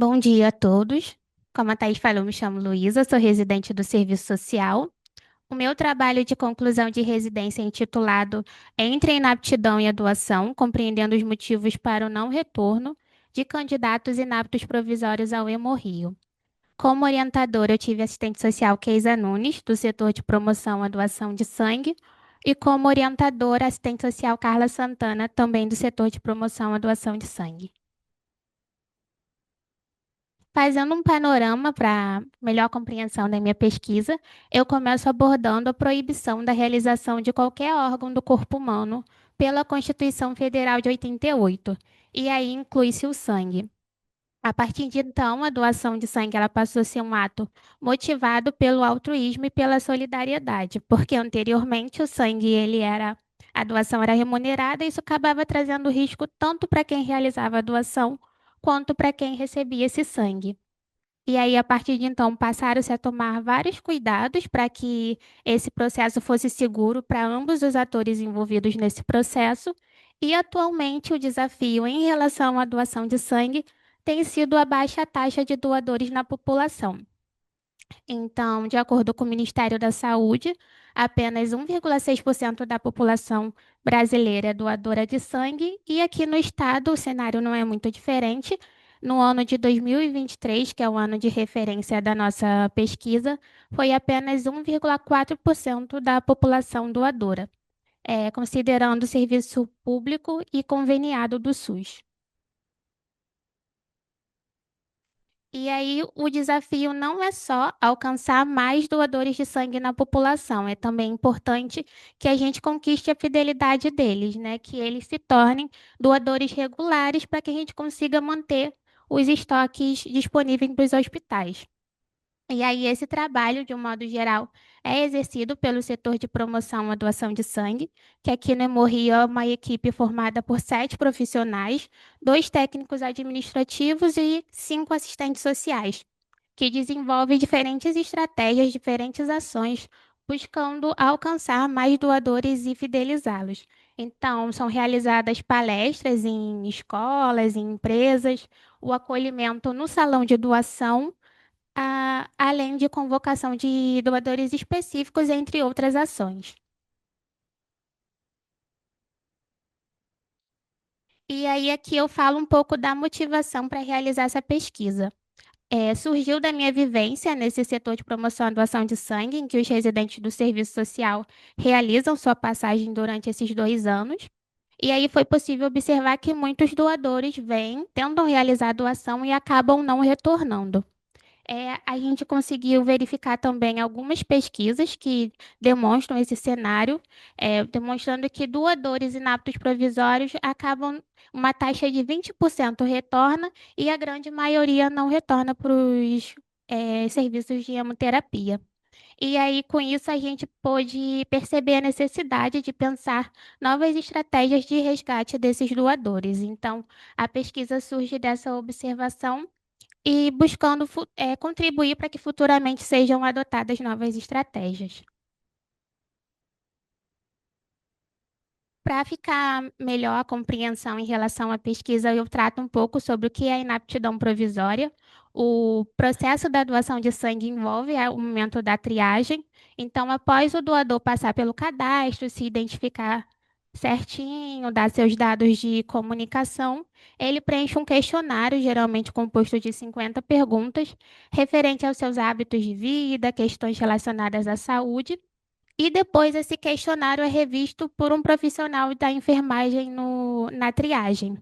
Bom dia a todos. Como a Thaís falou, me chamo Luísa, sou residente do Serviço Social. O meu trabalho de conclusão de residência é intitulado Entre a Inaptidão e a Doação, compreendendo os motivos para o não retorno de candidatos inaptos provisórios ao Hemorrio. Como orientadora, eu tive a assistente social Keisa Nunes, do setor de promoção à doação de sangue, e como orientadora, a assistente social Carla Santana, também do setor de promoção à doação de sangue. Fazendo um panorama para melhor compreensão da minha pesquisa, eu começo abordando a proibição da realização de qualquer órgão do corpo humano pela Constituição Federal de 88, e aí inclui-se o sangue. A partir de então, a doação de sangue ela passou a ser um ato motivado pelo altruísmo e pela solidariedade, porque anteriormente o sangue a doação era remunerada e isso acabava trazendo risco tanto para quem realizava a doação quanto para quem recebia esse sangue. E aí, a partir de então, passaram-se a tomar vários cuidados para que esse processo fosse seguro para ambos os atores envolvidos nesse processo. E atualmente, o desafio em relação à doação de sangue tem sido a baixa taxa de doadores na população. Então, de acordo com o Ministério da Saúde, apenas 1,6% da população brasileira é doadora de sangue, e aqui no estado o cenário não é muito diferente. No ano de 2023, que é o ano de referência da nossa pesquisa, foi apenas 1,4% da população doadora, considerando o serviço público e conveniado do SUS. E aí, o desafio não é só alcançar mais doadores de sangue na população, é também importante que a gente conquiste a fidelidade deles, né? Que eles se tornem doadores regulares para que a gente consiga manter os estoques disponíveis para os hospitais. E aí, esse trabalho, de um modo geral, é exercido pelo setor de promoção à doação de sangue, que aqui no Hemorrio é uma equipe formada por 7 profissionais, 2 técnicos administrativos e 5 assistentes sociais, que desenvolve diferentes estratégias, diferentes ações, buscando alcançar mais doadores e fidelizá-los. Então, são realizadas palestras em escolas, em empresas, o acolhimento no salão de doação, além de convocação de doadores específicos, entre outras ações. E aí, aqui eu falo um pouco da motivação para realizar essa pesquisa. Surgiu da minha vivência nesse setor de promoção à doação de sangue, em que os residentes do serviço social realizam sua passagem durante esses 2 anos. E aí foi possível observar que muitos doadores vêm, tentam realizar a doação e acabam não retornando. A gente conseguiu verificar também algumas pesquisas que demonstram esse cenário, demonstrando que doadores inaptos provisórios acabam, uma taxa de 20% retorna e a grande maioria não retorna para os serviços de hemoterapia. E aí, com isso, a gente pôde perceber a necessidade de pensar novas estratégias de resgate desses doadores. Então, a pesquisa surge dessa observação e buscando contribuir para que futuramente sejam adotadas novas estratégias. Para ficar melhor a compreensão em relação à pesquisa, eu trato um pouco sobre o que é inaptidão provisória. O processo da doação de sangue envolve o momento da triagem. Então, após o doador passar pelo cadastro, se identificar certinho, dar seus dados de comunicação, ele preenche um questionário, geralmente composto de 50 perguntas, referente aos seus hábitos de vida, questões relacionadas à saúde. E depois esse questionário é revisto por um profissional da enfermagem na triagem.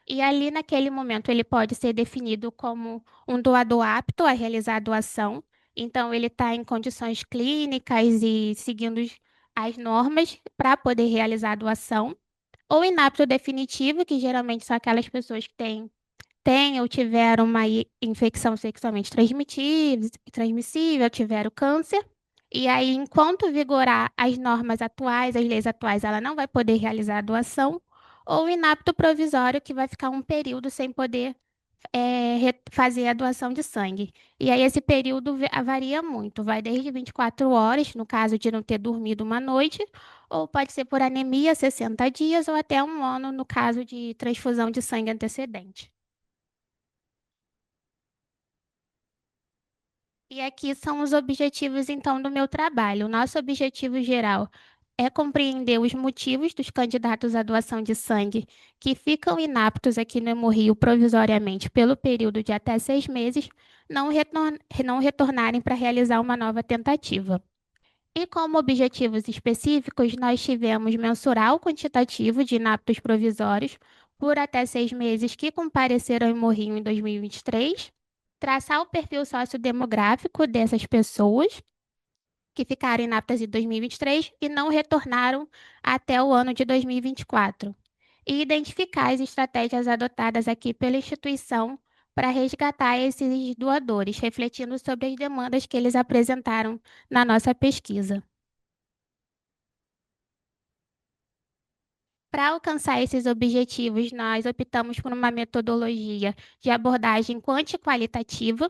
E ali, naquele momento, ele pode ser definido como um doador apto a realizar a doação. Então, ele está em condições clínicas e seguindo as normas para poder realizar a doação. Ou inapto definitivo, que geralmente são aquelas pessoas que têm ou tiveram uma infecção sexualmente transmissível, tiveram câncer. E aí, enquanto vigorar as normas atuais, as leis atuais, ela não vai poder realizar a doação, ou inapto provisório, que vai ficar um período sem poder fazer a doação de sangue. E aí, esse período varia muito, vai desde 24 horas, no caso de não ter dormido uma noite, ou pode ser por anemia, 60 dias, ou até um ano, no caso de transfusão de sangue antecedente. E aqui são os objetivos, então, do meu trabalho. O nosso objetivo geral é compreender os motivos dos candidatos à doação de sangue que ficam inaptos aqui no Hemorrio provisoriamente pelo período de até 6 meses, não retornarem para realizar uma nova tentativa. E como objetivos específicos, nós tivemos mensurar o quantitativo de inaptos provisórios por até 6 meses que compareceram em Morrinho em 2023, traçar o perfil sociodemográfico dessas pessoas que ficaram inaptas em 2023 e 23 e não retornaram até o ano de 2024, e identificar as estratégias adotadas aqui pela instituição para resgatar esses doadores, refletindo sobre as demandas que eles apresentaram na nossa pesquisa. Para alcançar esses objetivos, nós optamos por uma metodologia de abordagem quanti-qualitativa.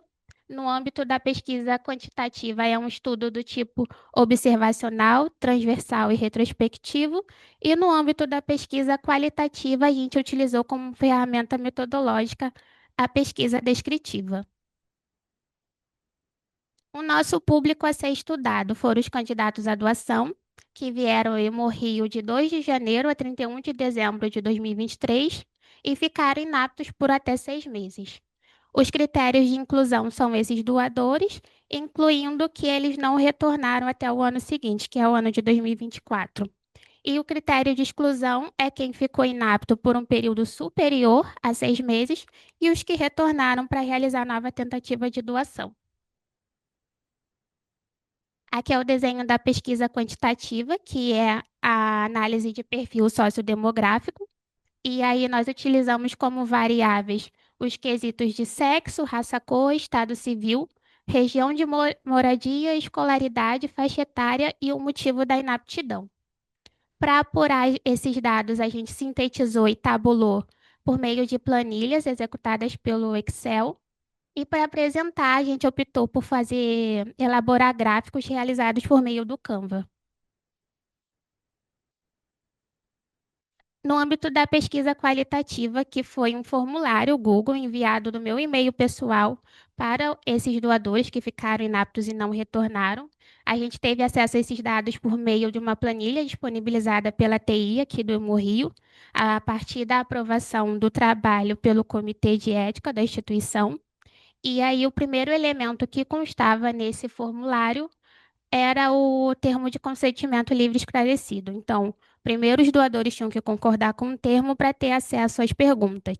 No âmbito da pesquisa quantitativa, é um estudo do tipo observacional, transversal e retrospectivo, e no âmbito da pesquisa qualitativa, a gente utilizou como ferramenta metodológica a pesquisa descritiva. O nosso público a ser estudado foram os candidatos à doação, que vieram em Rio de 2 de janeiro a 31 de dezembro de 2023 e ficaram inaptos por até 6 meses. Os critérios de inclusão são esses doadores, incluindo que eles não retornaram até o ano seguinte, que é o ano de 2024. E o critério de exclusão é quem ficou inapto por um período superior a 6 meses e os que retornaram para realizar nova tentativa de doação. Aqui é o desenho da pesquisa quantitativa, que é a análise de perfil sociodemográfico. E aí nós utilizamos como variáveis os quesitos de sexo, raça, cor, estado civil, região de moradia, escolaridade, faixa etária e o motivo da inaptidão. Para apurar esses dados, a gente sintetizou e tabulou por meio de planilhas executadas pelo Excel. E para apresentar, a gente optou por elaborar gráficos realizados por meio do Canva. No âmbito da pesquisa qualitativa, que foi um formulário Google enviado do meu e-mail pessoal para esses doadores que ficaram inaptos e não retornaram, a gente teve acesso a esses dados por meio de uma planilha disponibilizada pela TI aqui do Hemorrio, a partir da aprovação do trabalho pelo Comitê de Ética da instituição. E aí, o primeiro elemento que constava nesse formulário era o termo de consentimento livre e esclarecido. Então, primeiro os doadores tinham que concordar com o termo para ter acesso às perguntas.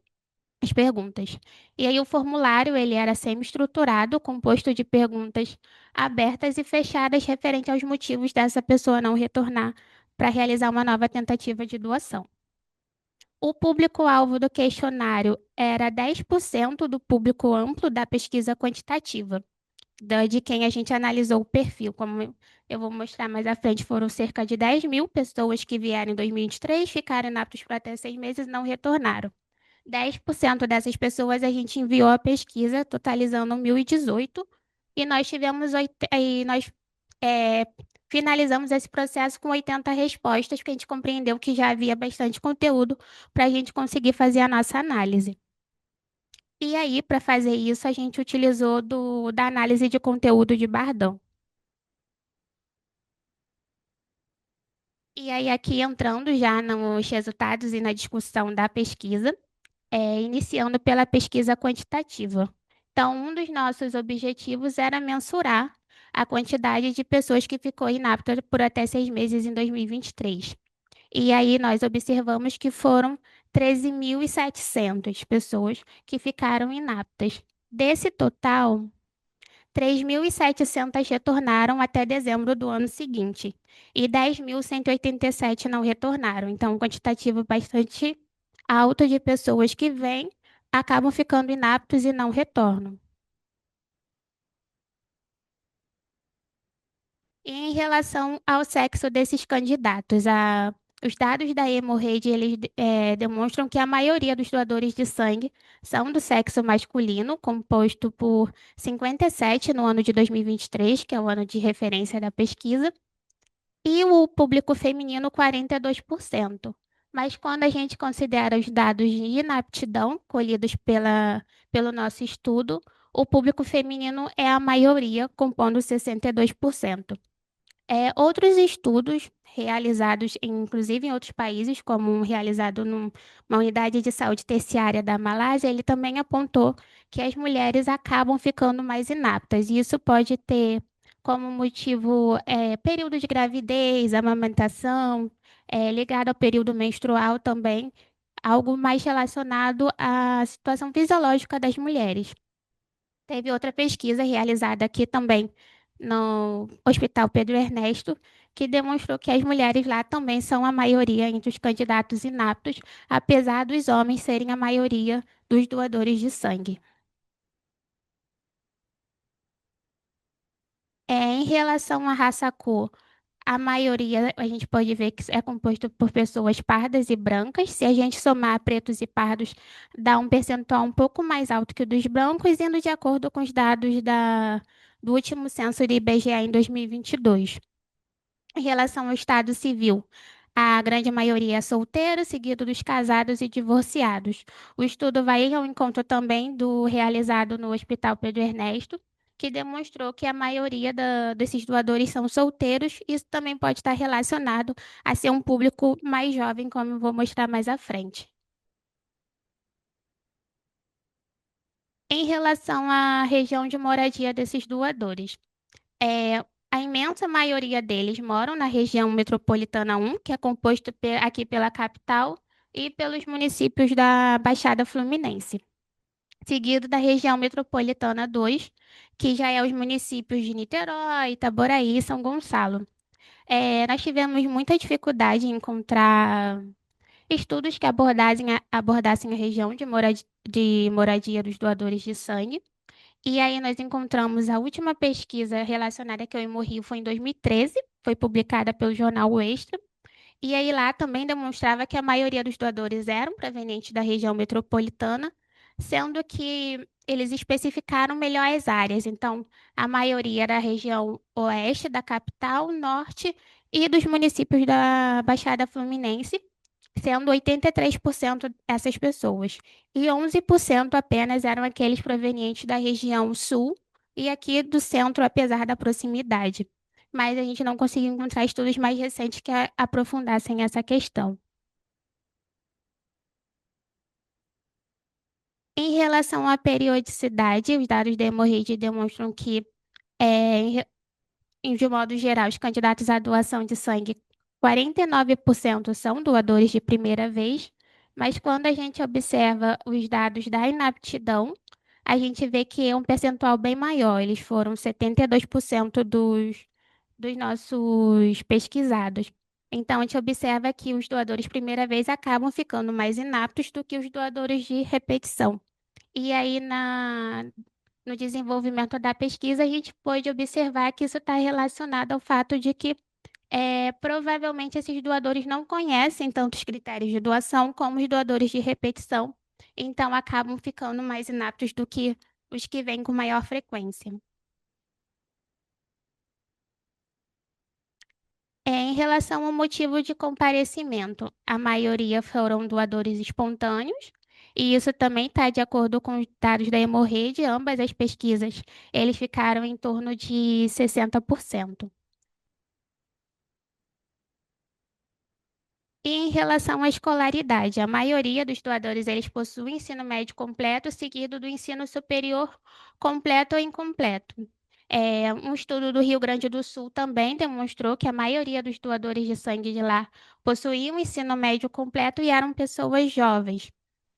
As perguntas. E aí, o formulário ele era semi-estruturado, composto de perguntas abertas e fechadas referente aos motivos dessa pessoa não retornar para realizar uma nova tentativa de doação. O público-alvo do questionário era 10% do público amplo da pesquisa quantitativa, de quem a gente analisou o perfil. Como eu vou mostrar mais à frente, foram cerca de 10 mil pessoas que vieram em 2023, ficaram inaptos por até 6 meses e não retornaram. 10% dessas pessoas a gente enviou a pesquisa, totalizando 1.018, e nós tivemos nós é, finalizamos esse processo com 80 respostas, porque a gente compreendeu que já havia bastante conteúdo para a gente conseguir fazer a nossa análise. E aí, para fazer isso, a gente utilizou da análise de conteúdo de Bardão. E aí, aqui entrando já nos resultados e na discussão da pesquisa, iniciando pela pesquisa quantitativa. Então, um dos nossos objetivos era mensurar a quantidade de pessoas que ficou inapta por até 6 meses em 2023. E aí nós observamos que foram 13.700 pessoas que ficaram inaptas. Desse total, 3.700 retornaram até dezembro do ano seguinte e 10.187 não retornaram. Então, um quantitativo bastante alto de pessoas que vêm, acabam ficando inaptos e não retornam. E em relação ao sexo desses candidatos, os dados da Hemorrhage, eles demonstram que a maioria dos doadores de sangue são do sexo masculino, composto por 57 no ano de 2023, que é o ano de referência da pesquisa, e o público feminino, 42%. Mas quando a gente considera os dados de inaptidão colhidos pelo nosso estudo, o público feminino é a maioria, compondo 62%. Outros estudos realizados, inclusive em outros países, como um realizado numa unidade de saúde terciária da Malásia, ele também apontou que as mulheres acabam ficando mais inaptas. E isso pode ter como motivo período de gravidez, amamentação, ligado ao período menstrual também, algo mais relacionado à situação fisiológica das mulheres. Teve outra pesquisa realizada aqui também no Hospital Pedro Ernesto, que demonstrou que as mulheres lá também são a maioria entre os candidatos inaptos, apesar dos homens serem a maioria dos doadores de sangue. Em relação à raça-cor, a maioria a gente pode ver que é composto por pessoas pardas e brancas. Se a gente somar pretos e pardos, dá um percentual um pouco mais alto que o dos brancos, indo de acordo com os dados do último censo do IBGE em 2022. Em relação ao estado civil, a grande maioria é solteiro, seguido dos casados e divorciados. O estudo vai ao encontro também do realizado no Hospital Pedro Ernesto, que demonstrou que a maioria desses doadores são solteiros. Isso também pode estar relacionado a ser um público mais jovem, como eu vou mostrar mais à frente. Em relação à região de moradia desses doadores, É, a imensa maioria deles moram na região metropolitana 1, que é composto aqui pela capital e pelos municípios da Baixada Fluminense, seguido da região metropolitana 2, que já é os municípios de Niterói, Itaboraí e São Gonçalo. Nós tivemos muita dificuldade em encontrar estudos que abordassem a região de moradia dos doadores de sangue. E aí nós encontramos a última pesquisa relacionada que eu Hemorrio foi em 2013, foi publicada pelo jornal o Extra. E aí lá também demonstrava que a maioria dos doadores eram provenientes da região metropolitana, sendo que eles especificaram melhor as áreas. Então, a maioria era da região oeste da capital, norte e dos municípios da Baixada Fluminense, sendo 83% essas pessoas. E 11% apenas eram aqueles provenientes da região sul e aqui do centro, apesar da proximidade. Mas a gente não conseguiu encontrar estudos mais recentes que aprofundassem essa questão. Em relação à periodicidade, os dados da hemorragia demonstram que é, de modo geral, os candidatos à doação de sangue, 49% são doadores de primeira vez, mas quando a gente observa os dados da inaptidão, a gente vê que é um percentual bem maior. Eles foram 72% dos nossos pesquisados. Então, a gente observa que os doadores de primeira vez acabam ficando mais inaptos do que os doadores de repetição. E aí, no desenvolvimento da pesquisa, a gente pôde observar que isso está relacionado ao fato de que provavelmente esses doadores não conhecem tanto os critérios de doação como os doadores de repetição, então acabam ficando mais inaptos do que os que vêm com maior frequência. Em relação ao motivo de comparecimento, a maioria foram doadores espontâneos, e isso também está de acordo com os dados da Hemorrhage, ambas as pesquisas, eles ficaram em torno de 60%. E em relação à escolaridade, a maioria dos doadores eles possuem ensino médio completo, seguido do ensino superior completo ou incompleto. Um estudo do Rio Grande do Sul também demonstrou que a maioria dos doadores de sangue de lá possuíam ensino médio completo e eram pessoas jovens.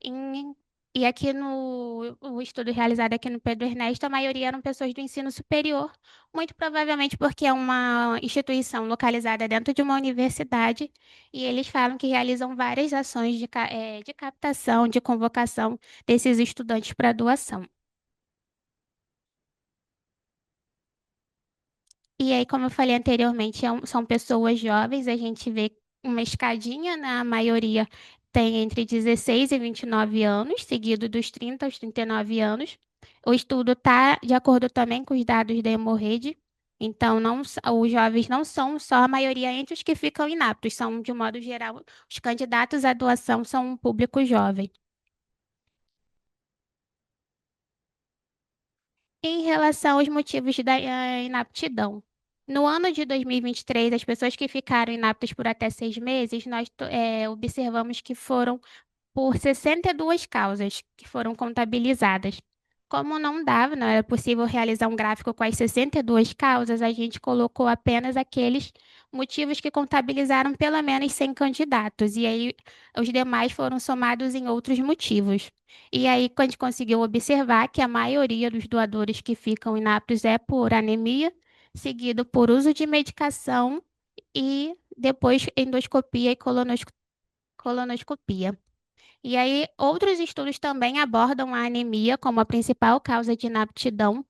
Em- e aqui no o estudo realizado aqui no Pedro Ernesto, a maioria eram pessoas do ensino superior, muito provavelmente porque é uma instituição localizada dentro de uma universidade e eles falam que realizam várias ações de captação, de convocação desses estudantes para doação. E aí, como eu falei anteriormente, são pessoas jovens, a gente vê uma escadinha, na maioria tem entre 16 e 29 anos, seguido dos 30 aos 39 anos. O estudo está de acordo também com os dados da Hemorrhage, então os jovens não são só a maioria entre os que ficam inaptos, são, de modo geral, os candidatos à doação são um público jovem. Em relação aos motivos da inaptidão. No ano de 2023, as pessoas que ficaram inaptas por até 6 meses, nós observamos que foram por 62 causas que foram contabilizadas. Como não dava, não era possível realizar um gráfico com as 62 causas, a gente colocou apenas aqueles motivos que contabilizaram pelo menos 100 candidatos, e aí os demais foram somados em outros motivos. E aí a gente conseguiu observar que a maioria dos doadores que ficam inaptos é por anemia, seguido por uso de medicação e depois endoscopia e colonoscopia. E aí, outros estudos também abordam a anemia como a principal causa de inaptidão.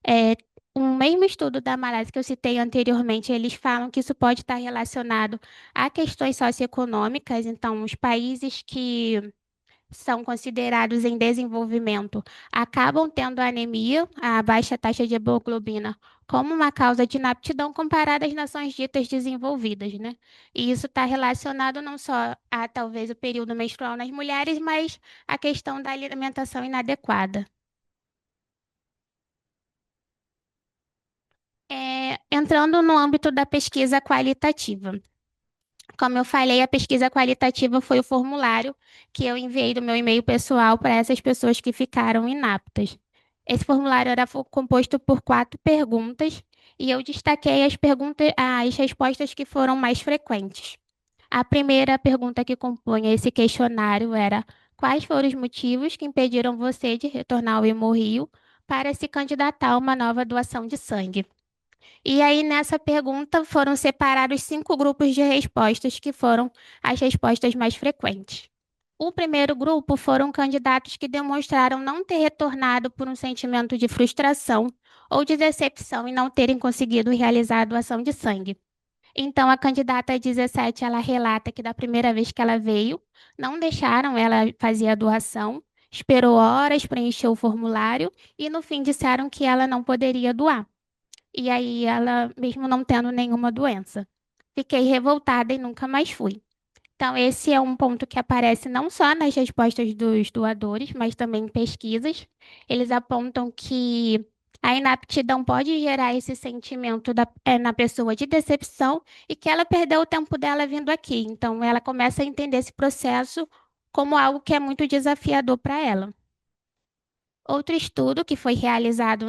É, um mesmo estudo da Malásia que eu citei anteriormente, eles falam que isso pode estar relacionado a questões socioeconômicas. Então, os países que são considerados em desenvolvimento acabam tendo a anemia, a baixa taxa de hemoglobina, como uma causa de inaptidão comparada às nações ditas desenvolvidas, né? E isso está relacionado não só a talvez o período menstrual nas mulheres, mas a questão da alimentação inadequada. Entrando no âmbito da pesquisa qualitativa. Como eu falei, a pesquisa qualitativa foi o formulário que eu enviei do meu e-mail pessoal para essas pessoas que ficaram inaptas. Esse formulário era composto por 4 perguntas e eu destaquei as respostas que foram mais frequentes. A primeira pergunta que compunha esse questionário era: quais foram os motivos que impediram você de retornar ao Hemorrio para se candidatar a uma nova doação de sangue? E aí, nessa pergunta, foram separados 5 grupos de respostas, que foram as respostas mais frequentes. O primeiro grupo foram candidatos que demonstraram não ter retornado por um sentimento de frustração ou de decepção em não terem conseguido realizar a doação de sangue. Então, a candidata 17, ela relata que da primeira vez que ela veio, não deixaram ela fazer a doação, esperou horas, preencheu o formulário e no fim disseram que ela não poderia doar. E aí ela, mesmo não tendo nenhuma doença. Fiquei revoltada e nunca mais fui. Então, esse é um ponto que aparece não só nas respostas dos doadores, mas também em pesquisas. Eles apontam que a inaptidão pode gerar esse sentimento na pessoa de decepção e que ela perdeu o tempo dela vindo aqui. Então, ela começa a entender esse processo como algo que é muito desafiador para ela. Outro estudo que foi realizado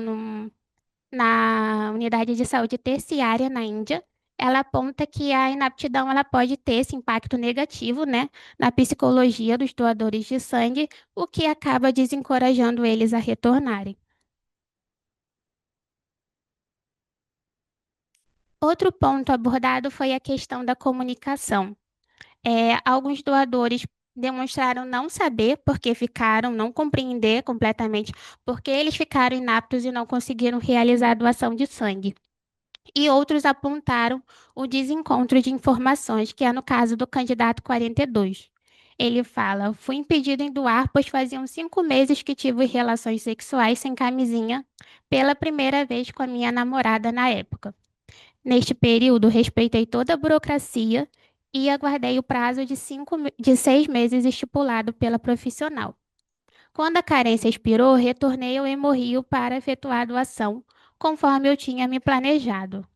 na unidade de saúde terciária na Índia, ela aponta que a inaptidão ela pode ter esse impacto negativo, né, na psicologia dos doadores de sangue, o que acaba desencorajando eles a retornarem. Outro ponto abordado foi a questão da comunicação. Alguns doadores demonstraram não saber porque ficaram, não compreender completamente porque eles ficaram inaptos e não conseguiram realizar a doação de sangue. E outros apontaram o desencontro de informações, que é no caso do candidato 42. Ele fala: fui impedido em doar, pois faziam 5 meses que tive relações sexuais sem camisinha pela primeira vez com a minha namorada na época. Neste período, respeitei toda a burocracia e aguardei o prazo de 6 meses estipulado pela profissional. Quando a carência expirou, retornei ao Hemorrio para efetuar a doação, conforme eu tinha me planejado.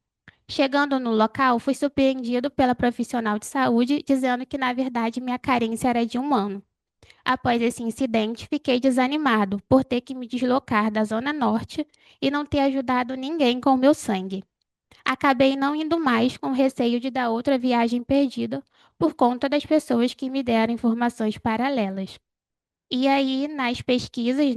Chegando no local, fui surpreendido pela profissional de saúde, dizendo que, na verdade, minha carência era de um ano. Após esse incidente, fiquei desanimado por ter que me deslocar da Zona Norte e não ter ajudado ninguém com o meu sangue. Acabei não indo mais com receio de dar outra viagem perdida por conta das pessoas que me deram informações paralelas. E aí, nas pesquisas,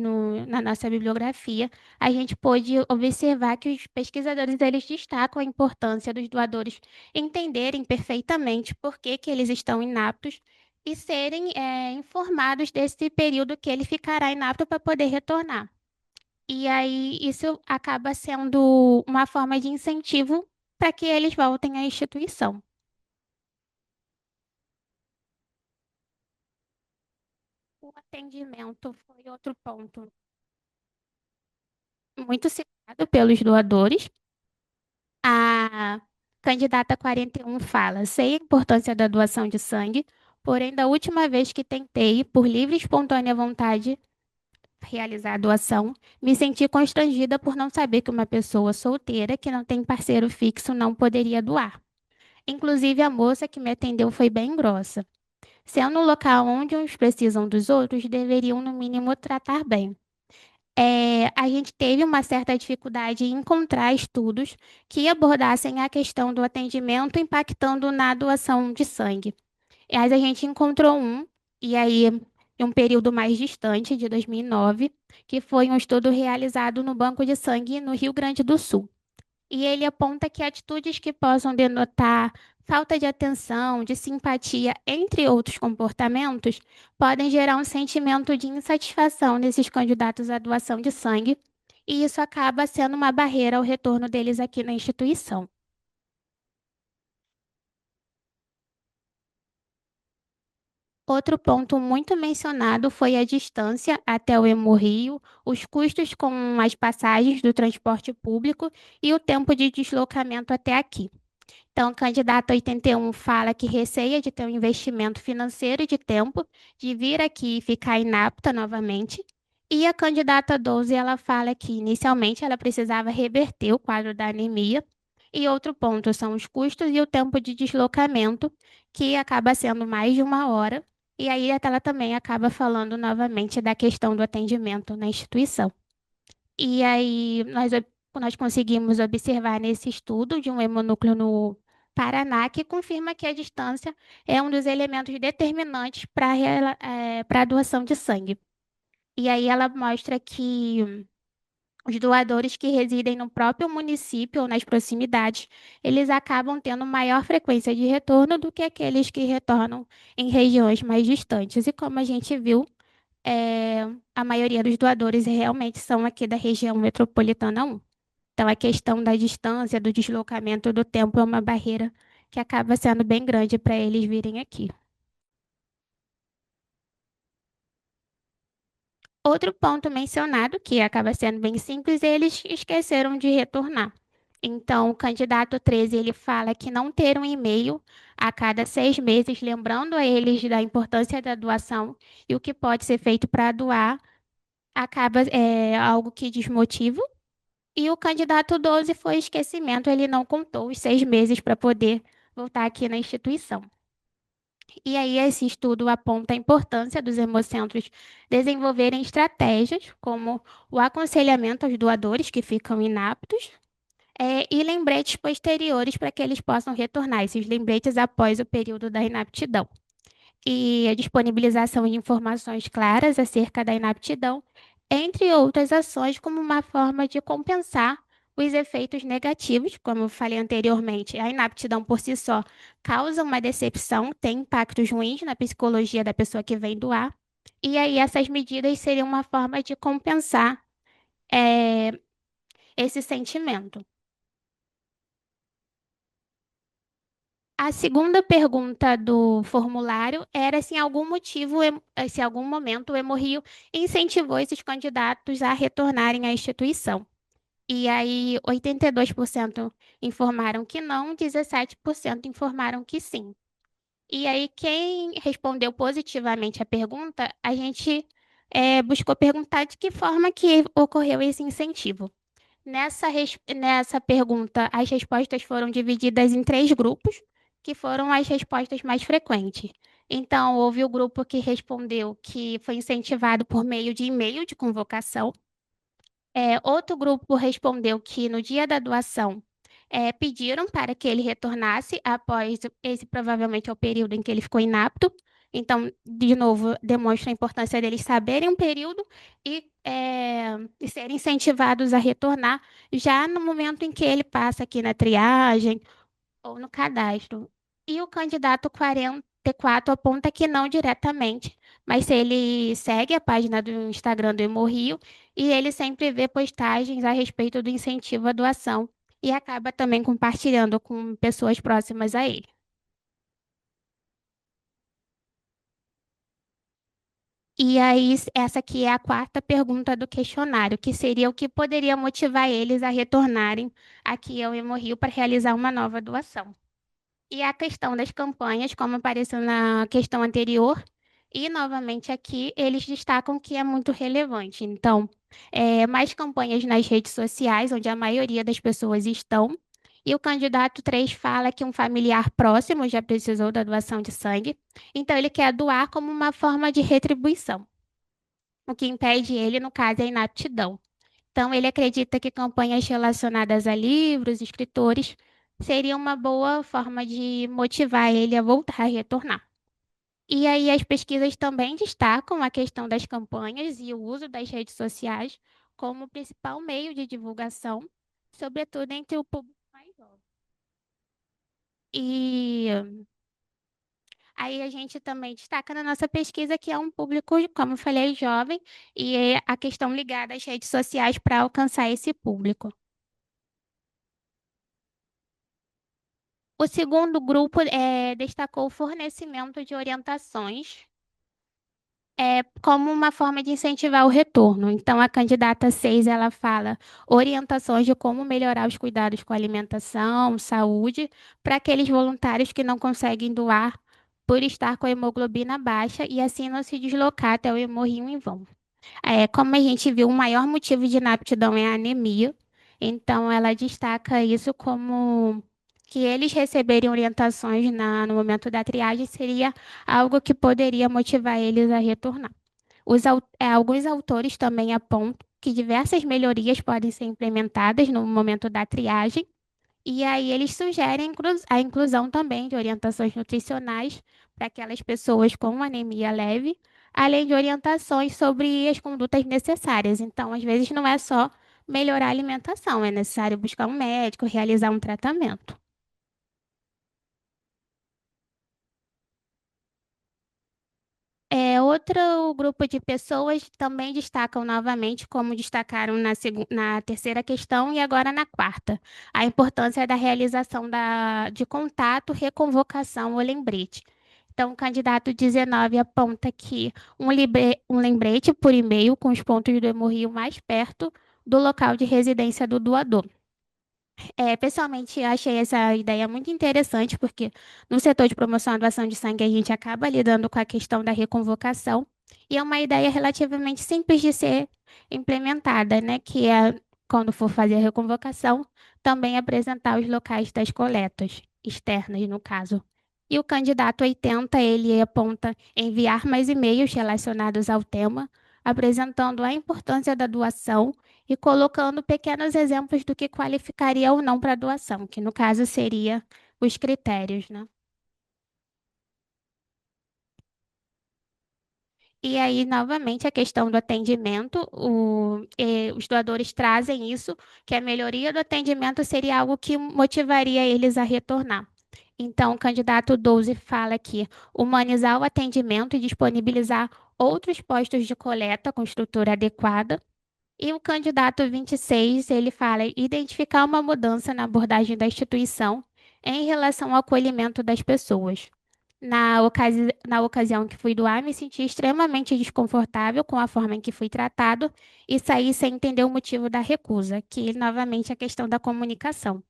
na nossa bibliografia, a gente pôde observar que os pesquisadores eles destacam a importância dos doadores entenderem perfeitamente por que que eles estão inaptos e serem informados desse período que ele ficará inapto para poder retornar. E aí, isso acaba sendo uma forma de incentivo para que eles voltem à instituição. O atendimento foi outro ponto muito citado pelos doadores. A candidata 41 fala: sei a importância da doação de sangue, porém, da última vez que tentei, por livre e espontânea vontade, realizar a doação, me senti constrangida por não saber que uma pessoa solteira que não tem parceiro fixo não poderia doar. Inclusive, a moça que me atendeu foi bem grossa. Sendo um local onde uns precisam dos outros, deveriam, no mínimo, tratar bem. A gente teve uma certa dificuldade em encontrar estudos que abordassem a questão do atendimento impactando na doação de sangue. Mas a gente encontrou um, e aí em um período mais distante, de 2009, que foi um estudo realizado no Banco de Sangue no Rio Grande do Sul. E ele aponta que atitudes que possam denotar falta de atenção, de simpatia, entre outros comportamentos, podem gerar um sentimento de insatisfação nesses candidatos à doação de sangue, e isso acaba sendo uma barreira ao retorno deles aqui na instituição. Outro ponto muito mencionado foi a distância até o Hemorrio, os custos com as passagens do transporte público e o tempo de deslocamento até aqui. Então, o candidato 81 fala que receia de ter um investimento financeiro e de tempo, de vir aqui e ficar inapta novamente. E a candidata 12, ela fala que inicialmente ela precisava reverter o quadro da anemia. E outro ponto são os custos e o tempo de deslocamento, que acaba sendo mais de uma hora. E aí ela também acaba falando novamente da questão do atendimento na instituição. E aí nós conseguimos observar nesse estudo de um hemonúcleo no Paraná que confirma que a distância é um dos elementos determinantes para a doação de sangue. E aí ela mostra que os doadores que residem no próprio município ou nas proximidades, eles acabam tendo maior frequência de retorno do que aqueles que retornam em regiões mais distantes. E como a gente viu, é, a maioria dos doadores realmente são aqui da região metropolitana 1. Então, a questão da distância, do deslocamento do tempo é uma barreira que acaba sendo bem grande para eles virem aqui. Outro ponto mencionado, que acaba sendo bem simples, eles esqueceram de retornar. Então, o candidato 13, ele fala que não ter um e-mail a cada 6 meses, lembrando a eles da importância da doação e o que pode ser feito para doar, acaba algo que desmotiva. E o candidato 12 foi esquecimento, ele não contou os 6 meses para poder voltar aqui na instituição. E aí, esse estudo aponta a importância dos hemocentros desenvolverem estratégias, como o aconselhamento aos doadores que ficam inaptos, e lembretes posteriores para que eles possam retornar, esses lembretes após o período da inaptidão e a disponibilização de informações claras acerca da inaptidão, entre outras ações, como uma forma de compensar os efeitos negativos, como eu falei anteriormente. A inaptidão por si só causa uma decepção, tem impactos ruins na psicologia da pessoa que vem doar, e aí essas medidas seriam uma forma de compensar, eh, esse sentimento. A segunda pergunta do formulário era se em algum motivo, se em algum momento o Hemorrio incentivou esses candidatos a retornarem à instituição. E aí, 82% informaram que não, 17% informaram que sim. E aí, quem respondeu positivamente a pergunta, a gente buscou perguntar de que forma que ocorreu esse incentivo. Nessa pergunta, as respostas foram divididas em três grupos, que foram as respostas mais frequentes. Então, houve o grupo que respondeu que foi incentivado por meio de e-mail de convocação. Outro grupo respondeu que no dia da doação, pediram para que ele retornasse após esse provavelmente é o período em que ele ficou inapto. Então, de novo, demonstra a importância deles saberem um período e serem incentivados a retornar já no momento em que ele passa aqui na triagem ou no cadastro. E o candidato 44 aponta que não diretamente, mas se ele segue a página do Instagram do Hemorrio e ele sempre vê postagens a respeito do incentivo à doação e acaba também compartilhando com pessoas próximas a ele. E aí, essa aqui é a quarta pergunta do questionário, que seria o que poderia motivar eles a retornarem aqui ao Hemorrio para realizar uma nova doação. E a questão das campanhas, como apareceu na questão anterior, E, novamente, aqui eles destacam que é muito relevante. Então, mais campanhas nas redes sociais, onde a maioria das pessoas estão. E o candidato 3 fala que um familiar próximo já precisou da doação de sangue. Então, ele quer doar como uma forma de retribuição. O que impede ele, no caso, é a inaptidão. Então, ele acredita que campanhas relacionadas a livros, escritores, seria uma boa forma de motivar ele a voltar a retornar. E aí as pesquisas também destacam a questão das campanhas e o uso das redes sociais como o principal meio de divulgação, sobretudo entre o público mais jovem. E aí a gente também destaca na nossa pesquisa que é um público, como eu falei, jovem, e é a questão ligada às redes sociais para alcançar esse público. O segundo grupo destacou o fornecimento de orientações como uma forma de incentivar o retorno. Então, a candidata 6 ela fala orientações de como melhorar os cuidados com a alimentação, saúde, para aqueles voluntários que não conseguem doar por estar com a hemoglobina baixa e assim não se deslocar até o hemorrio em vão. Como a gente viu, o maior motivo de inaptidão é a anemia. Então, ela destaca isso como que eles receberem orientações no momento da triagem seria algo que poderia motivar eles a retornar. Alguns autores também apontam que diversas melhorias podem ser implementadas no momento da triagem e aí eles sugerem a inclusão também de orientações nutricionais para aquelas pessoas com anemia leve, além de orientações sobre as condutas necessárias. Então, às vezes não é só melhorar a alimentação, é necessário buscar um médico, realizar um tratamento. Outro grupo de pessoas também destacam novamente, como destacaram na terceira questão e agora na quarta, a importância da realização de contato, reconvocação ou lembrete. Então, o candidato 19 aponta que um lembrete por e-mail com os pontos do hemorrio mais perto do local de residência do doador. Pessoalmente, eu achei essa ideia muito interessante, porque no setor de promoção à doação de sangue a gente acaba lidando com a questão da reconvocação, e é uma ideia relativamente simples de ser implementada, né? Que é, quando for fazer a reconvocação, também apresentar os locais das coletas, externas, no caso. E o candidato 80 ele aponta enviar mais e-mails relacionados ao tema, apresentando a importância da doação e colocando pequenos exemplos do que qualificaria ou não para doação, que no caso seria os critérios, né? E aí, novamente, a questão do atendimento, os doadores trazem isso, que a melhoria do atendimento seria algo que motivaria eles a retornar. Então, o candidato 12 fala que humanizar o atendimento e disponibilizar outros postos de coleta com estrutura adequada. E o candidato 26 ele fala identificar uma mudança na abordagem da instituição em relação ao acolhimento das pessoas. Na ocasião que fui doar, me senti extremamente desconfortável com a forma em que fui tratado e saí sem entender o motivo da recusa, que novamente é a questão da comunicação.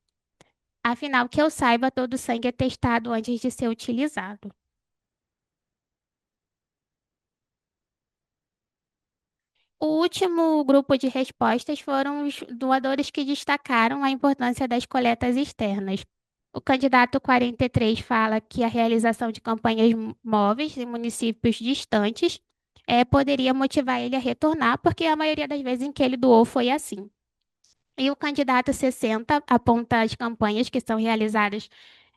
Afinal, que eu saiba, todo sangue é testado antes de ser utilizado. O último grupo de respostas foram os doadores que destacaram a importância das coletas externas. O candidato 43 fala que a realização de campanhas móveis em municípios distantes poderia motivar ele a retornar, porque a maioria das vezes em que ele doou foi assim. E o candidato 60 aponta as campanhas que são realizadas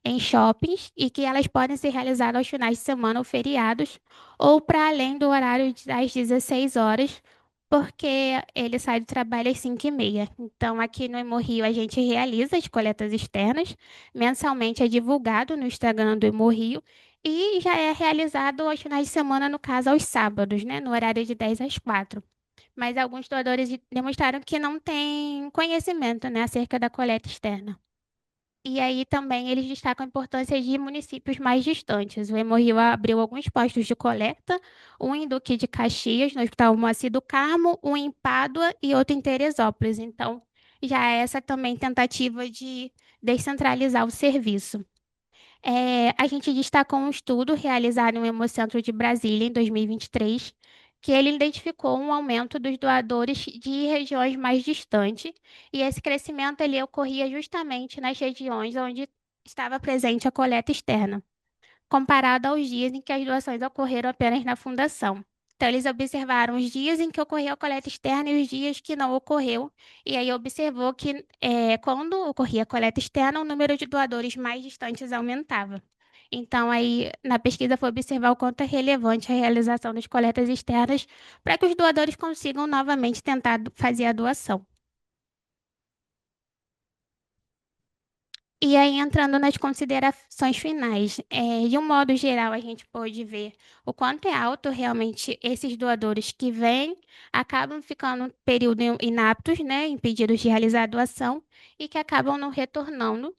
em shoppings e que elas podem ser realizadas aos finais de semana ou feriados, ou para além do horário das 16 horas, porque ele sai do trabalho às 5h30. Então, aqui no Hemorrio, a gente realiza as coletas externas, mensalmente é divulgado no Instagram do Hemorrio, e já é realizado aos finais de semana, no caso, aos sábados, né, no horário de 10 às 4. Mas alguns doadores demonstraram que não têm conhecimento, né, acerca da coleta externa. E aí também eles destacam a importância de municípios mais distantes. O Hemorrio abriu alguns postos de coleta, um em Duque de Caxias, no Hospital Moacir do Carmo, um em Pádua e outro em Teresópolis. Então, já é essa também tentativa de descentralizar o serviço. A gente destacou um estudo realizado no Hemocentro de Brasília em 2023, que ele identificou um aumento dos doadores de regiões mais distantes, e esse crescimento ele ocorria justamente nas regiões onde estava presente a coleta externa, comparado aos dias em que as doações ocorreram apenas na fundação. Então, eles observaram os dias em que ocorreu a coleta externa e os dias que não ocorreu, e aí observou que quando ocorria a coleta externa, o número de doadores mais distantes aumentava. Então, aí, na pesquisa foi observar o quanto é relevante a realização das coletas externas para que os doadores consigam novamente tentar fazer a doação. E aí, entrando nas considerações finais, de um modo geral, a gente pode ver o quanto é alto realmente esses doadores que vêm, acabam ficando um período inaptos, né, impedidos de realizar a doação, e que acabam não retornando,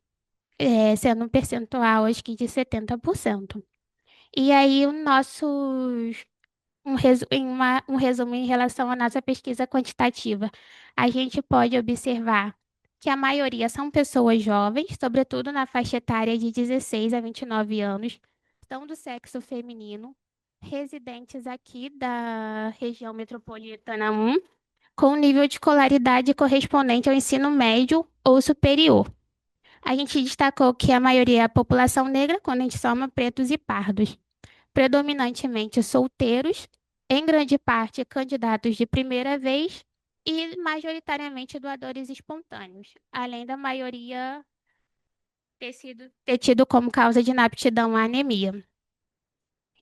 sendo um percentual, acho que de 70%. E aí, um resumo em relação à nossa pesquisa quantitativa. A gente pode observar que a maioria são pessoas jovens, sobretudo na faixa etária de 16 a 29 anos, são do sexo feminino, residentes aqui da região metropolitana 1, com nível de escolaridade correspondente ao ensino médio ou superior. A gente destacou que a maioria é a população negra, quando a gente soma pretos e pardos, predominantemente solteiros, em grande parte candidatos de primeira vez e majoritariamente doadores espontâneos, além da maioria ter tido como causa de inaptidão a anemia.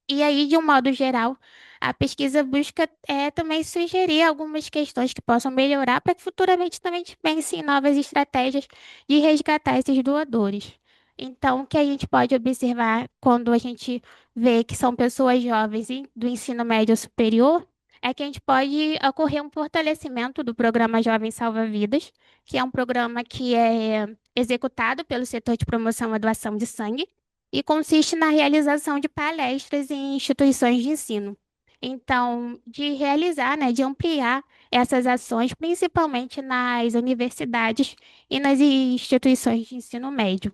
E aí, de um modo geral, a pesquisa busca também sugerir algumas questões que possam melhorar para que futuramente também a gente pense em novas estratégias de resgatar esses doadores. Então, o que a gente pode observar quando a gente vê que são pessoas jovens do ensino médio superior é que a gente pode ocorrer um fortalecimento do programa Jovem Salva Vidas, que é um programa que é executado pelo setor de promoção à doação de sangue e consiste na realização de palestras em instituições de ensino. Então, de realizar, né, de ampliar essas ações, principalmente nas universidades e nas instituições de ensino médio.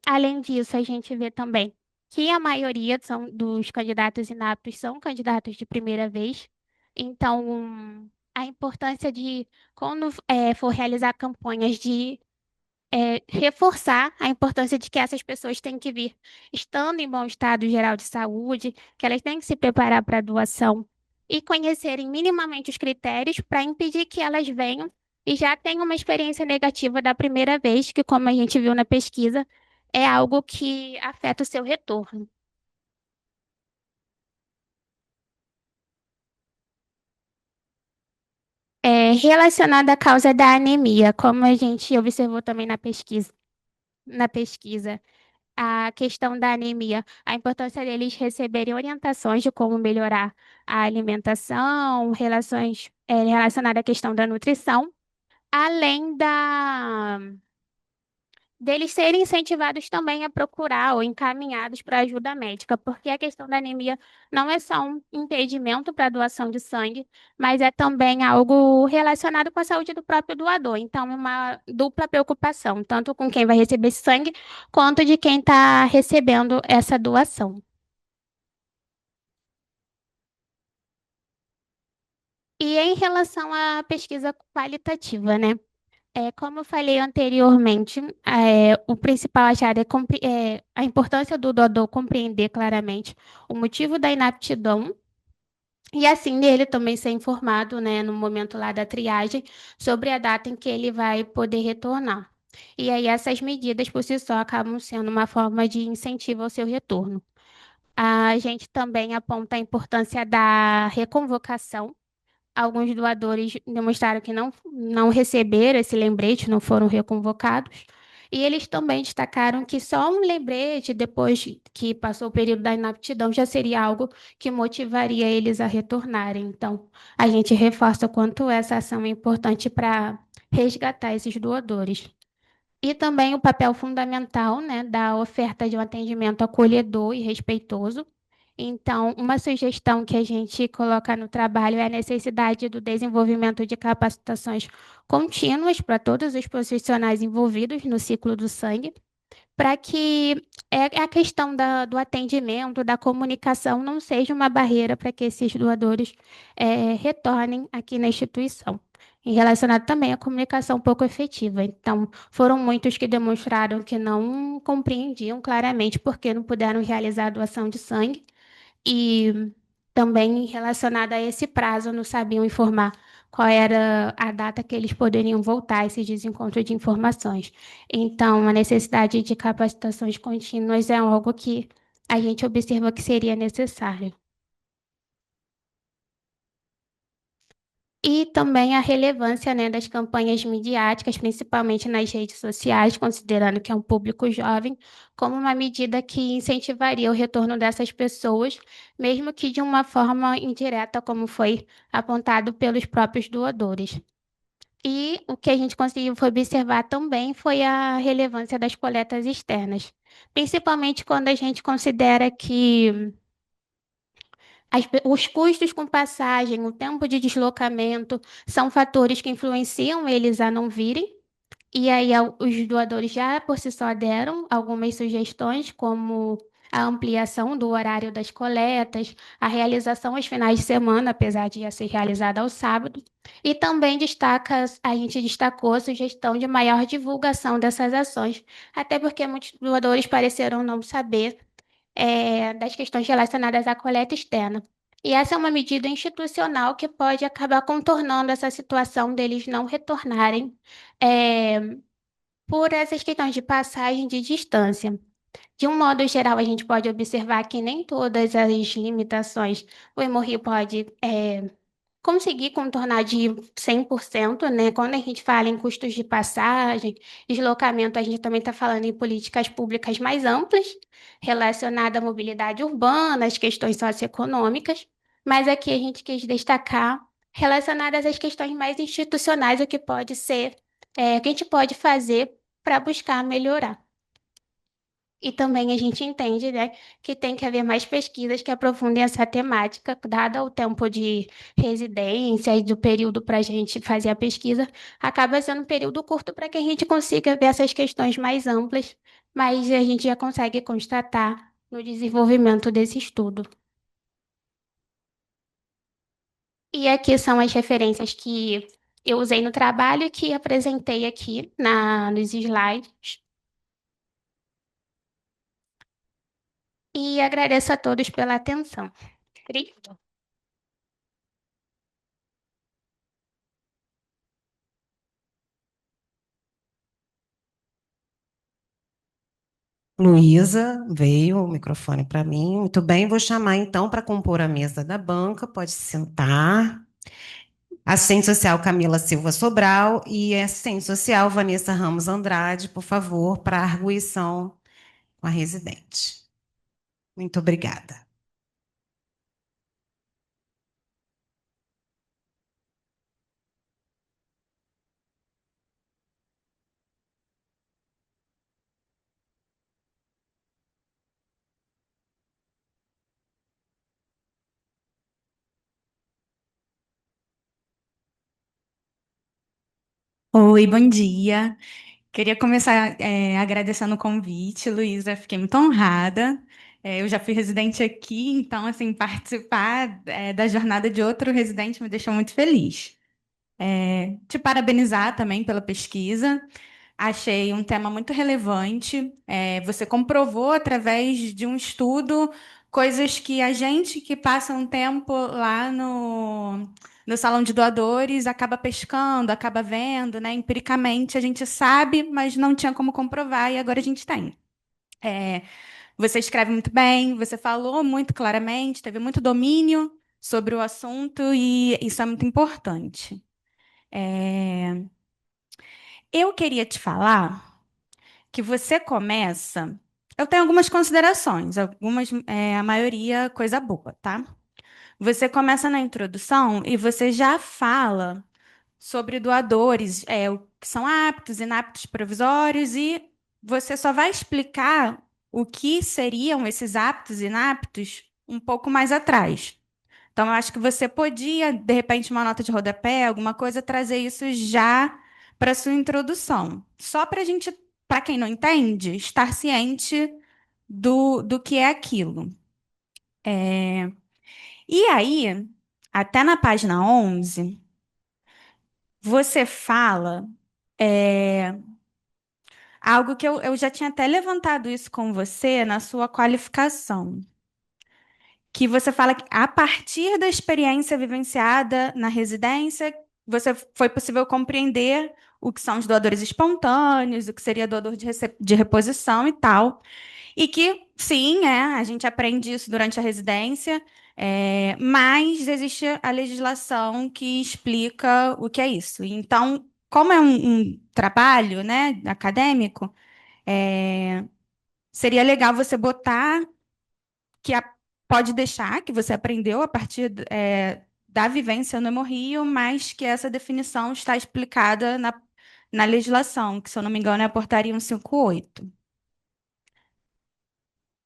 Além disso, a gente vê também que a maioria dos candidatos inaptos são candidatos de primeira vez. Então, a importância de, quando for realizar campanhas de reforçar a importância de que essas pessoas têm que vir estando em bom estado geral de saúde, que elas têm que se preparar para a doação e conhecerem minimamente os critérios para impedir que elas venham e já tenham uma experiência negativa da primeira vez, que, como a gente viu na pesquisa, é algo que afeta o seu retorno. Relacionado à causa da anemia, como a gente observou também na pesquisa, a questão da anemia, a importância deles receberem orientações de como melhorar a alimentação, relacionada à questão da nutrição, além deles serem incentivados também a procurar ou encaminhados para ajuda médica, porque a questão da anemia não é só um impedimento para a doação de sangue, mas é também algo relacionado com a saúde do próprio doador. Então, é uma dupla preocupação, tanto com quem vai receber esse sangue, quanto de quem está recebendo essa doação. E em relação à pesquisa qualitativa, né? Como eu falei anteriormente, o principal achado é a importância do doador compreender claramente o motivo da inaptidão e assim ele também ser informado, né, no momento lá da triagem sobre a data em que ele vai poder retornar. E aí essas medidas por si só acabam sendo uma forma de incentivo ao seu retorno. A gente também aponta a importância da reconvocação. Alguns doadores demonstraram que não receberam esse lembrete, não foram reconvocados. E eles também destacaram que só um lembrete, depois que passou o período da inaptidão, já seria algo que motivaria eles a retornarem. Então, a gente reforça o quanto essa ação é importante para resgatar esses doadores. E também o papel fundamental, né, da oferta de um atendimento acolhedor e respeitoso. Então, uma sugestão que a gente coloca no trabalho é a necessidade do desenvolvimento de capacitações contínuas para todos os profissionais envolvidos no ciclo do sangue, para que a questão do atendimento, da comunicação, não seja uma barreira para que esses doadores retornem aqui na instituição. E relacionado também à comunicação pouco efetiva. Então, foram muitos que demonstraram que não compreendiam claramente por que não puderam realizar a doação de sangue e também relacionada a esse prazo, não sabiam informar qual era a data que eles poderiam voltar a esse desencontro de informações. Então, a necessidade de capacitações contínuas é algo que a gente observa que seria necessário. E também a relevância, né, das campanhas midiáticas, principalmente nas redes sociais, considerando que é um público jovem, como uma medida que incentivaria o retorno dessas pessoas, mesmo que de uma forma indireta, como foi apontado pelos próprios doadores. E o que a gente conseguiu observar também foi a relevância das coletas externas, principalmente quando a gente considera que os custos com passagem, o tempo de deslocamento, são fatores que influenciam eles a não virem. E aí, os doadores já por si só deram algumas sugestões, como a ampliação do horário das coletas, a realização aos finais de semana, apesar de já ser realizada ao sábado. E também a gente destacou a sugestão de maior divulgação dessas ações, até porque muitos doadores pareceram não saber das questões relacionadas à coleta externa. E essa é uma medida institucional que pode acabar contornando essa situação deles não retornarem, é, por essas questões de passagem de distância. De um modo geral, a gente pode observar que nem todas as limitações o Hemorrio pode conseguir contornar de 100%, né? Quando a gente fala em custos de passagem, deslocamento, a gente também está falando em políticas públicas mais amplas, relacionadas à mobilidade urbana, às questões socioeconômicas, mas aqui a gente quis destacar relacionadas às questões mais institucionais, o que pode ser, o que a gente pode fazer para buscar melhorar. E também a gente entende, né, que tem que haver mais pesquisas que aprofundem essa temática, dado o tempo de residência e do período para a gente fazer a pesquisa, acaba sendo um período curto para que a gente consiga ver essas questões mais amplas, mas a gente já consegue constatar no desenvolvimento desse estudo. E aqui são as referências que eu usei no trabalho e que apresentei aqui nos slides. E agradeço a todos pela atenção. Obrigada. Luísa, veio o microfone para mim. Muito bem, vou chamar então para compor a mesa da banca. Pode se sentar. Assistente social Camila Silva Sobral e assistente social Vanessa Ramos Andrade, por favor, para a arguição com a residente. Muito obrigada. Oi, bom dia. Queria começar agradecendo o convite, Luísa. Fiquei muito honrada. Eu já fui residente aqui, então, assim, participar da jornada de outro residente me deixou muito feliz. Te parabenizar também pela pesquisa. Achei um tema muito relevante. Você comprovou através de um estudo coisas que a gente que passa um tempo lá no salão de doadores acaba pescando, acaba vendo, né? Empiricamente a gente sabe, mas não tinha como comprovar e agora a gente tem. É, Você escreve muito bem, você falou muito claramente, teve muito domínio sobre o assunto e isso é muito importante. É, Eu queria te falar que você começa. Eu tenho algumas considerações, a maioria coisa boa, tá? Você começa na introdução e você já fala sobre doadores, o que são aptos, inaptos provisórios, e você só vai explicar o que seriam esses aptos e inaptos um pouco mais atrás. Então, eu acho que você podia, de repente, uma nota de rodapé, alguma coisa, trazer isso já para sua introdução. Só para a gente para quem não entende, estar ciente do que é aquilo. E aí, até na página 11, você fala algo que eu já tinha até levantado isso com você na sua qualificação, que você fala que a partir da experiência vivenciada na residência, você foi possível compreender o que são os doadores espontâneos, o que seria doador de reposição e tal. E que, sim, a gente aprende isso durante a residência, mas existe a legislação que explica o que é isso. Então, como é um trabalho, né, acadêmico, seria legal você botar que pode deixar que você aprendeu a partir da vivência no Hemorrio, mas que essa definição está explicada na legislação, que, se eu não me engano, é a portaria 158.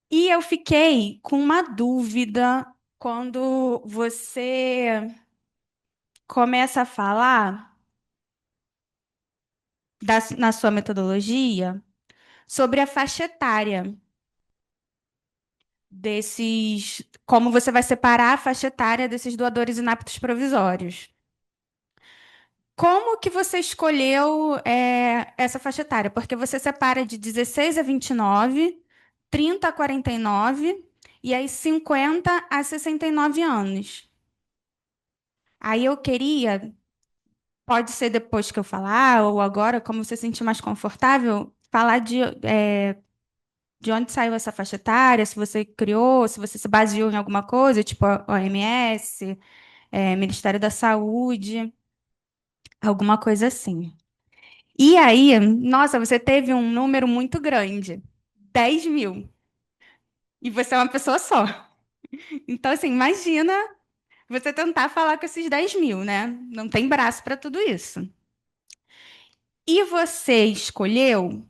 E eu fiquei com uma dúvida quando você começa a falar na sua metodologia sobre a faixa etária como você vai separar a faixa etária desses doadores inaptos provisórios. Como que você escolheu essa faixa etária? Porque você separa de 16 a 29, 30 a 49 e aí 50 a 69 anos. Aí eu queria, pode ser depois que eu falar, ou agora, como você se sentir mais confortável, falar de onde saiu essa faixa etária, se você criou, se você se baseou em alguma coisa, tipo a OMS, Ministério da Saúde, alguma coisa assim. E aí, nossa, você teve um número muito grande, 10.000. E você é uma pessoa só. Então, assim, imagina você tentar falar com esses 10.000, né? Não tem braço para tudo isso. E você escolheu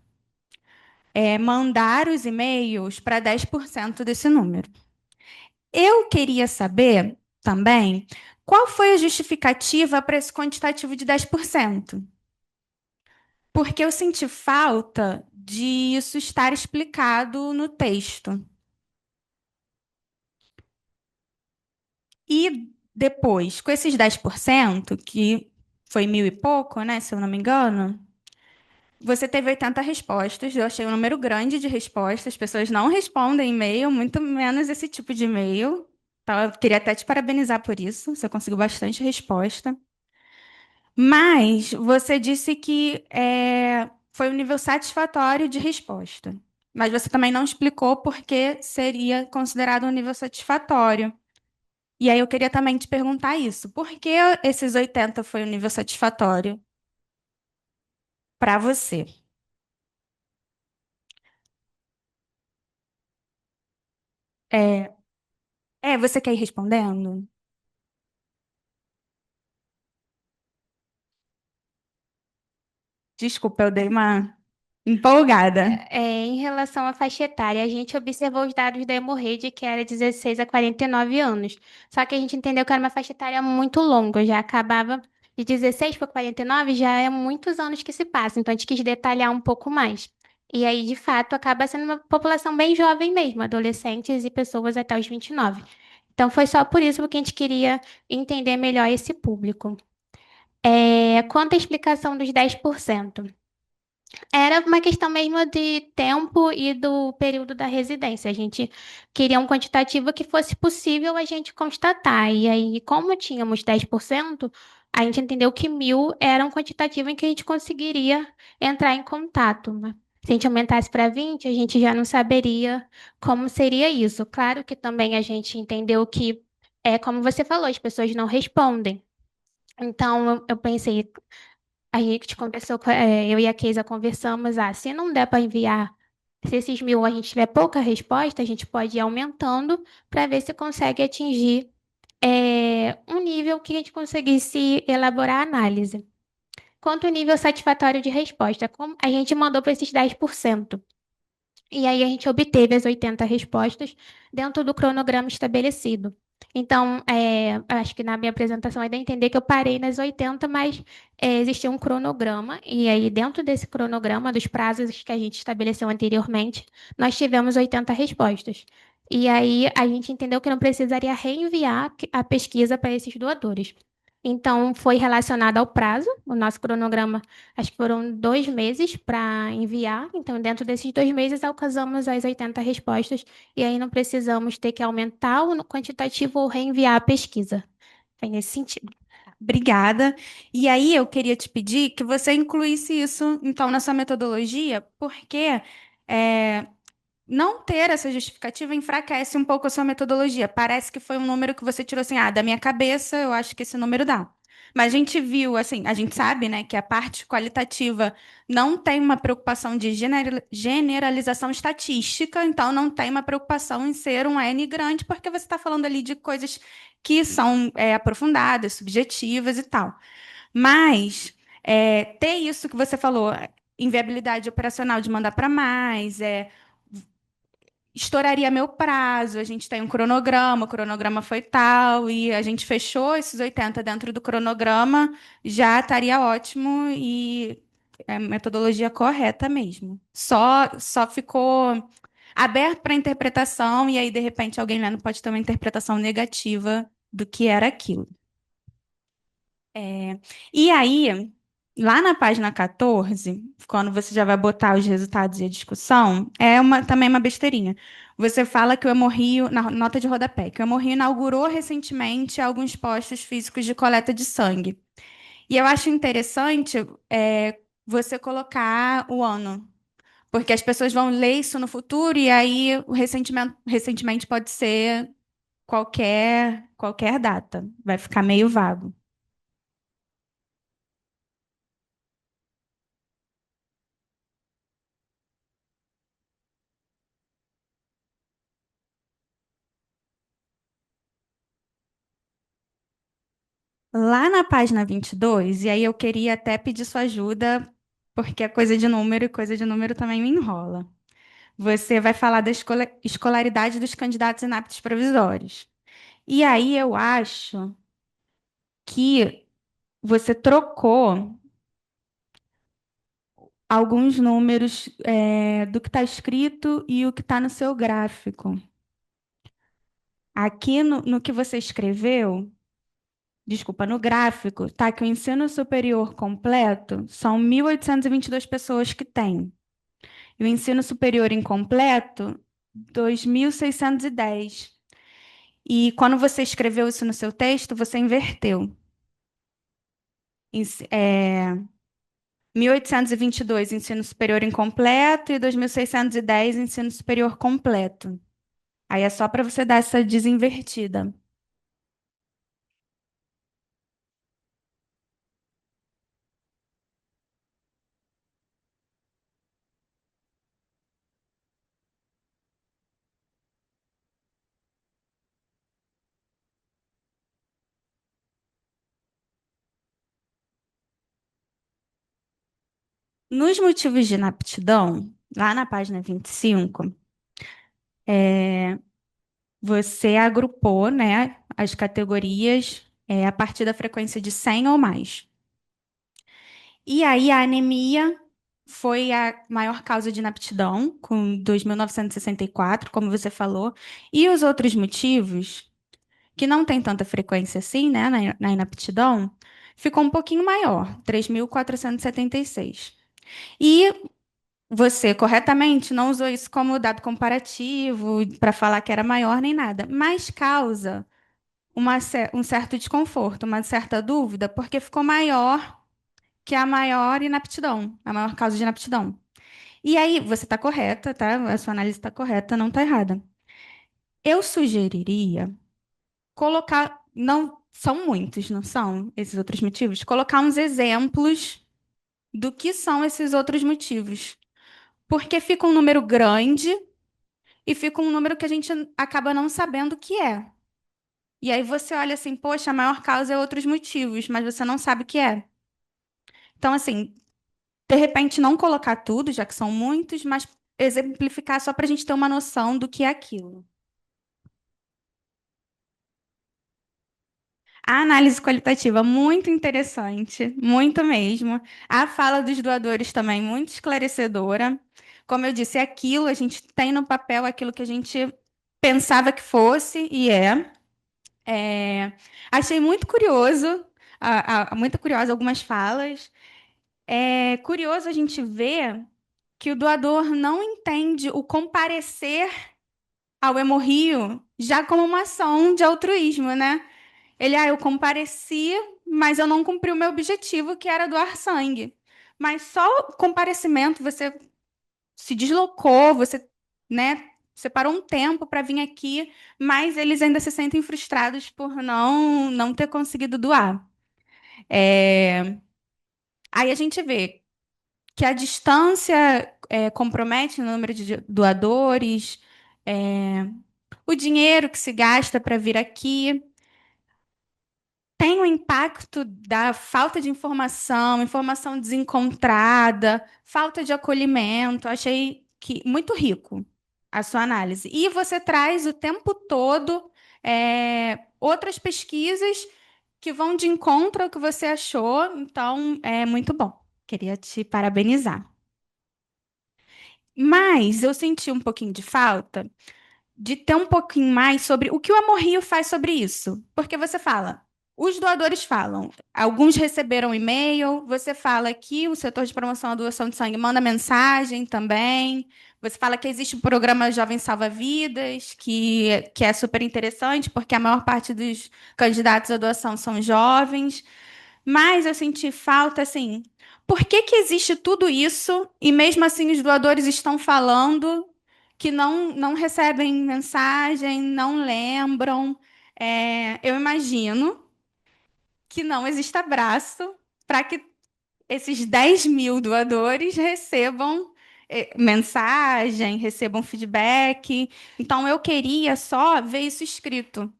mandar os e-mails para 10% desse número. Eu queria saber também qual foi a justificativa para esse quantitativo de 10%. Porque eu senti falta de isso estar explicado no texto. E depois, com esses 10%, que foi 1.000 e pouco, né, se eu não me engano, você teve 80 respostas. Eu achei um número grande de respostas. As pessoas não respondem e-mail, muito menos esse tipo de e-mail. Então, eu queria até te parabenizar por isso. Você conseguiu bastante resposta. Mas você disse que foi um nível satisfatório de resposta. Mas você também não explicou por que seria considerado um nível satisfatório. E aí eu queria também te perguntar isso. Por que esses 80 foi um nível satisfatório para você? É, você quer ir respondendo? Desculpa, eu dei uma empolgada. Em relação à faixa etária, a gente observou os dados da Hemorrhage, que era 16 a 49 anos. Só que a gente entendeu que era uma faixa etária muito longa, já acabava de 16 para 49, já é muitos anos que se passam, então a gente quis detalhar um pouco mais. E aí, de fato, acaba sendo uma população bem jovem mesmo, adolescentes e pessoas até os 29. Então, foi só por isso que a gente queria entender melhor esse público. Quanto à explicação dos 10%. Era uma questão mesmo de tempo e do período da residência. A gente queria um quantitativo que fosse possível a gente constatar. E aí, como tínhamos 10%, a gente entendeu que 1.000 era um quantitativo em que a gente conseguiria entrar em contato. Mas se a gente aumentasse para 20, a gente já não saberia como seria isso. Claro que também a gente entendeu que, como você falou, as pessoas não respondem. Então, eu pensei, a gente conversou, eu e a Keisa conversamos, se não der para enviar, se esses 1.000 a gente tiver pouca resposta, a gente pode ir aumentando para ver se consegue atingir um nível que a gente conseguisse elaborar a análise. Quanto ao nível satisfatório de resposta, a gente mandou para esses 10%. E aí a gente obteve as 80 respostas dentro do cronograma estabelecido. Então, acho que na minha apresentação ainda entender que eu parei nas 80, mas existia um cronograma, e aí dentro desse cronograma, dos prazos que a gente estabeleceu anteriormente, nós tivemos 80 respostas. E aí a gente entendeu que não precisaria reenviar a pesquisa para esses doadores. Então, foi relacionado ao prazo, o nosso cronograma, acho que foram 2 meses para enviar. Então, dentro desses 2 meses, alcançamos as 80 respostas e aí não precisamos ter que aumentar o quantitativo ou reenviar a pesquisa. Foi nesse sentido. Obrigada. E aí eu queria te pedir que você incluísse isso, então, na sua metodologia, porque é, não ter essa justificativa enfraquece um pouco a sua metodologia. Parece que foi um número que você tirou assim, da minha cabeça, eu acho que esse número dá. Mas a gente viu, assim, a gente sabe, né, que a parte qualitativa não tem uma preocupação de generalização estatística, então não tem uma preocupação em ser um N grande, porque você está falando ali de coisas que são aprofundadas, subjetivas e tal. Mas ter isso que você falou, inviabilidade operacional de mandar para mais, estouraria meu prazo, a gente tem um cronograma, o cronograma foi tal, e a gente fechou esses 80 dentro do cronograma, já estaria ótimo e é a metodologia correta mesmo. Só ficou aberto para interpretação, e aí, de repente, alguém lendo pode ter uma interpretação negativa do que era aquilo. E aí, lá na página 14, quando você já vai botar os resultados e a discussão, também uma besteirinha. Você fala que o Hemorrio, na nota de rodapé, que o Hemorrio inaugurou recentemente alguns postos físicos de coleta de sangue. E eu acho interessante você colocar o ano, porque as pessoas vão ler isso no futuro e aí o recentemente pode ser qualquer data. Vai ficar meio vago. Lá na página 22, e aí eu queria até pedir sua ajuda, porque é coisa de número e coisa de número também me enrola. Você vai falar da escolaridade dos candidatos inaptos provisórios. E aí eu acho que você trocou alguns números do que está escrito e o que está no seu gráfico. Aqui no que você escreveu, desculpa, no gráfico, tá que o ensino superior completo são 1.822 pessoas que tem. E o ensino superior incompleto, 2.610. E quando você escreveu isso no seu texto, você inverteu. 1.822 ensino superior incompleto e 2.610 ensino superior completo. Aí é só para você dar essa desinvertida. Nos motivos de inaptidão, lá na página 25, você agrupou, né, as categorias a partir da frequência de 100 ou mais. E aí a anemia foi a maior causa de inaptidão, com 2.964, como você falou. E os outros motivos, que não tem tanta frequência assim, né, na inaptidão, ficou um pouquinho maior, 3.476. E você, corretamente, não usou isso como dado comparativo para falar que era maior nem nada, mas causa um certo desconforto, uma certa dúvida, porque ficou maior que a maior inaptidão, a maior causa de inaptidão. E aí, você está correta, tá? A sua análise está correta, não está errada. Eu sugeriria colocar, não são muitos, não são esses outros motivos, colocar uns exemplos do que são esses outros motivos. Porque fica um número grande e fica um número que a gente acaba não sabendo o que é. E aí você olha assim, poxa, a maior causa é outros motivos, mas você não sabe o que é. Então, assim, de repente não colocar tudo, já que são muitos, mas exemplificar só para a gente ter uma noção do que é aquilo. A análise qualitativa, muito interessante, muito mesmo. A fala dos doadores também, muito esclarecedora. Como eu disse, é aquilo, a gente tem no papel aquilo que a gente pensava que fosse e é. Achei muito curioso, muito curiosa algumas falas. É curioso a gente ver que o doador não entende o comparecer ao Hemorrio já como uma ação de altruísmo, né? Eu compareci, mas eu não cumpri o meu objetivo, que era doar sangue. Mas só o comparecimento, você se deslocou, você, né, separou um tempo para vir aqui, mas eles ainda se sentem frustrados por não ter conseguido doar. É, Aí a gente vê que a distância compromete o número de doadores, é, o dinheiro que se gasta para vir aqui. Tem o impacto da falta de informação, informação desencontrada, falta de acolhimento. Achei que muito rico a sua análise. E você traz o tempo todo outras pesquisas que vão de encontro ao que você achou. Então, é muito bom. Queria te parabenizar. Mas eu senti um pouquinho de falta de ter um pouquinho mais sobre o que o Amor Rio faz sobre isso. Porque você fala, os doadores falam, alguns receberam e-mail, você fala que o setor de promoção à doação de sangue manda mensagem também. Você fala que existe o programa Jovem Salva Vidas, que é super interessante, porque a maior parte dos candidatos à doação são jovens. Mas eu senti falta, assim, por que que existe tudo isso e mesmo assim os doadores estão falando que não recebem mensagem, não lembram? Eu imagino que não exista abraço para que esses 10.000 doadores recebam mensagem, recebam feedback. Então, eu queria só ver isso escrito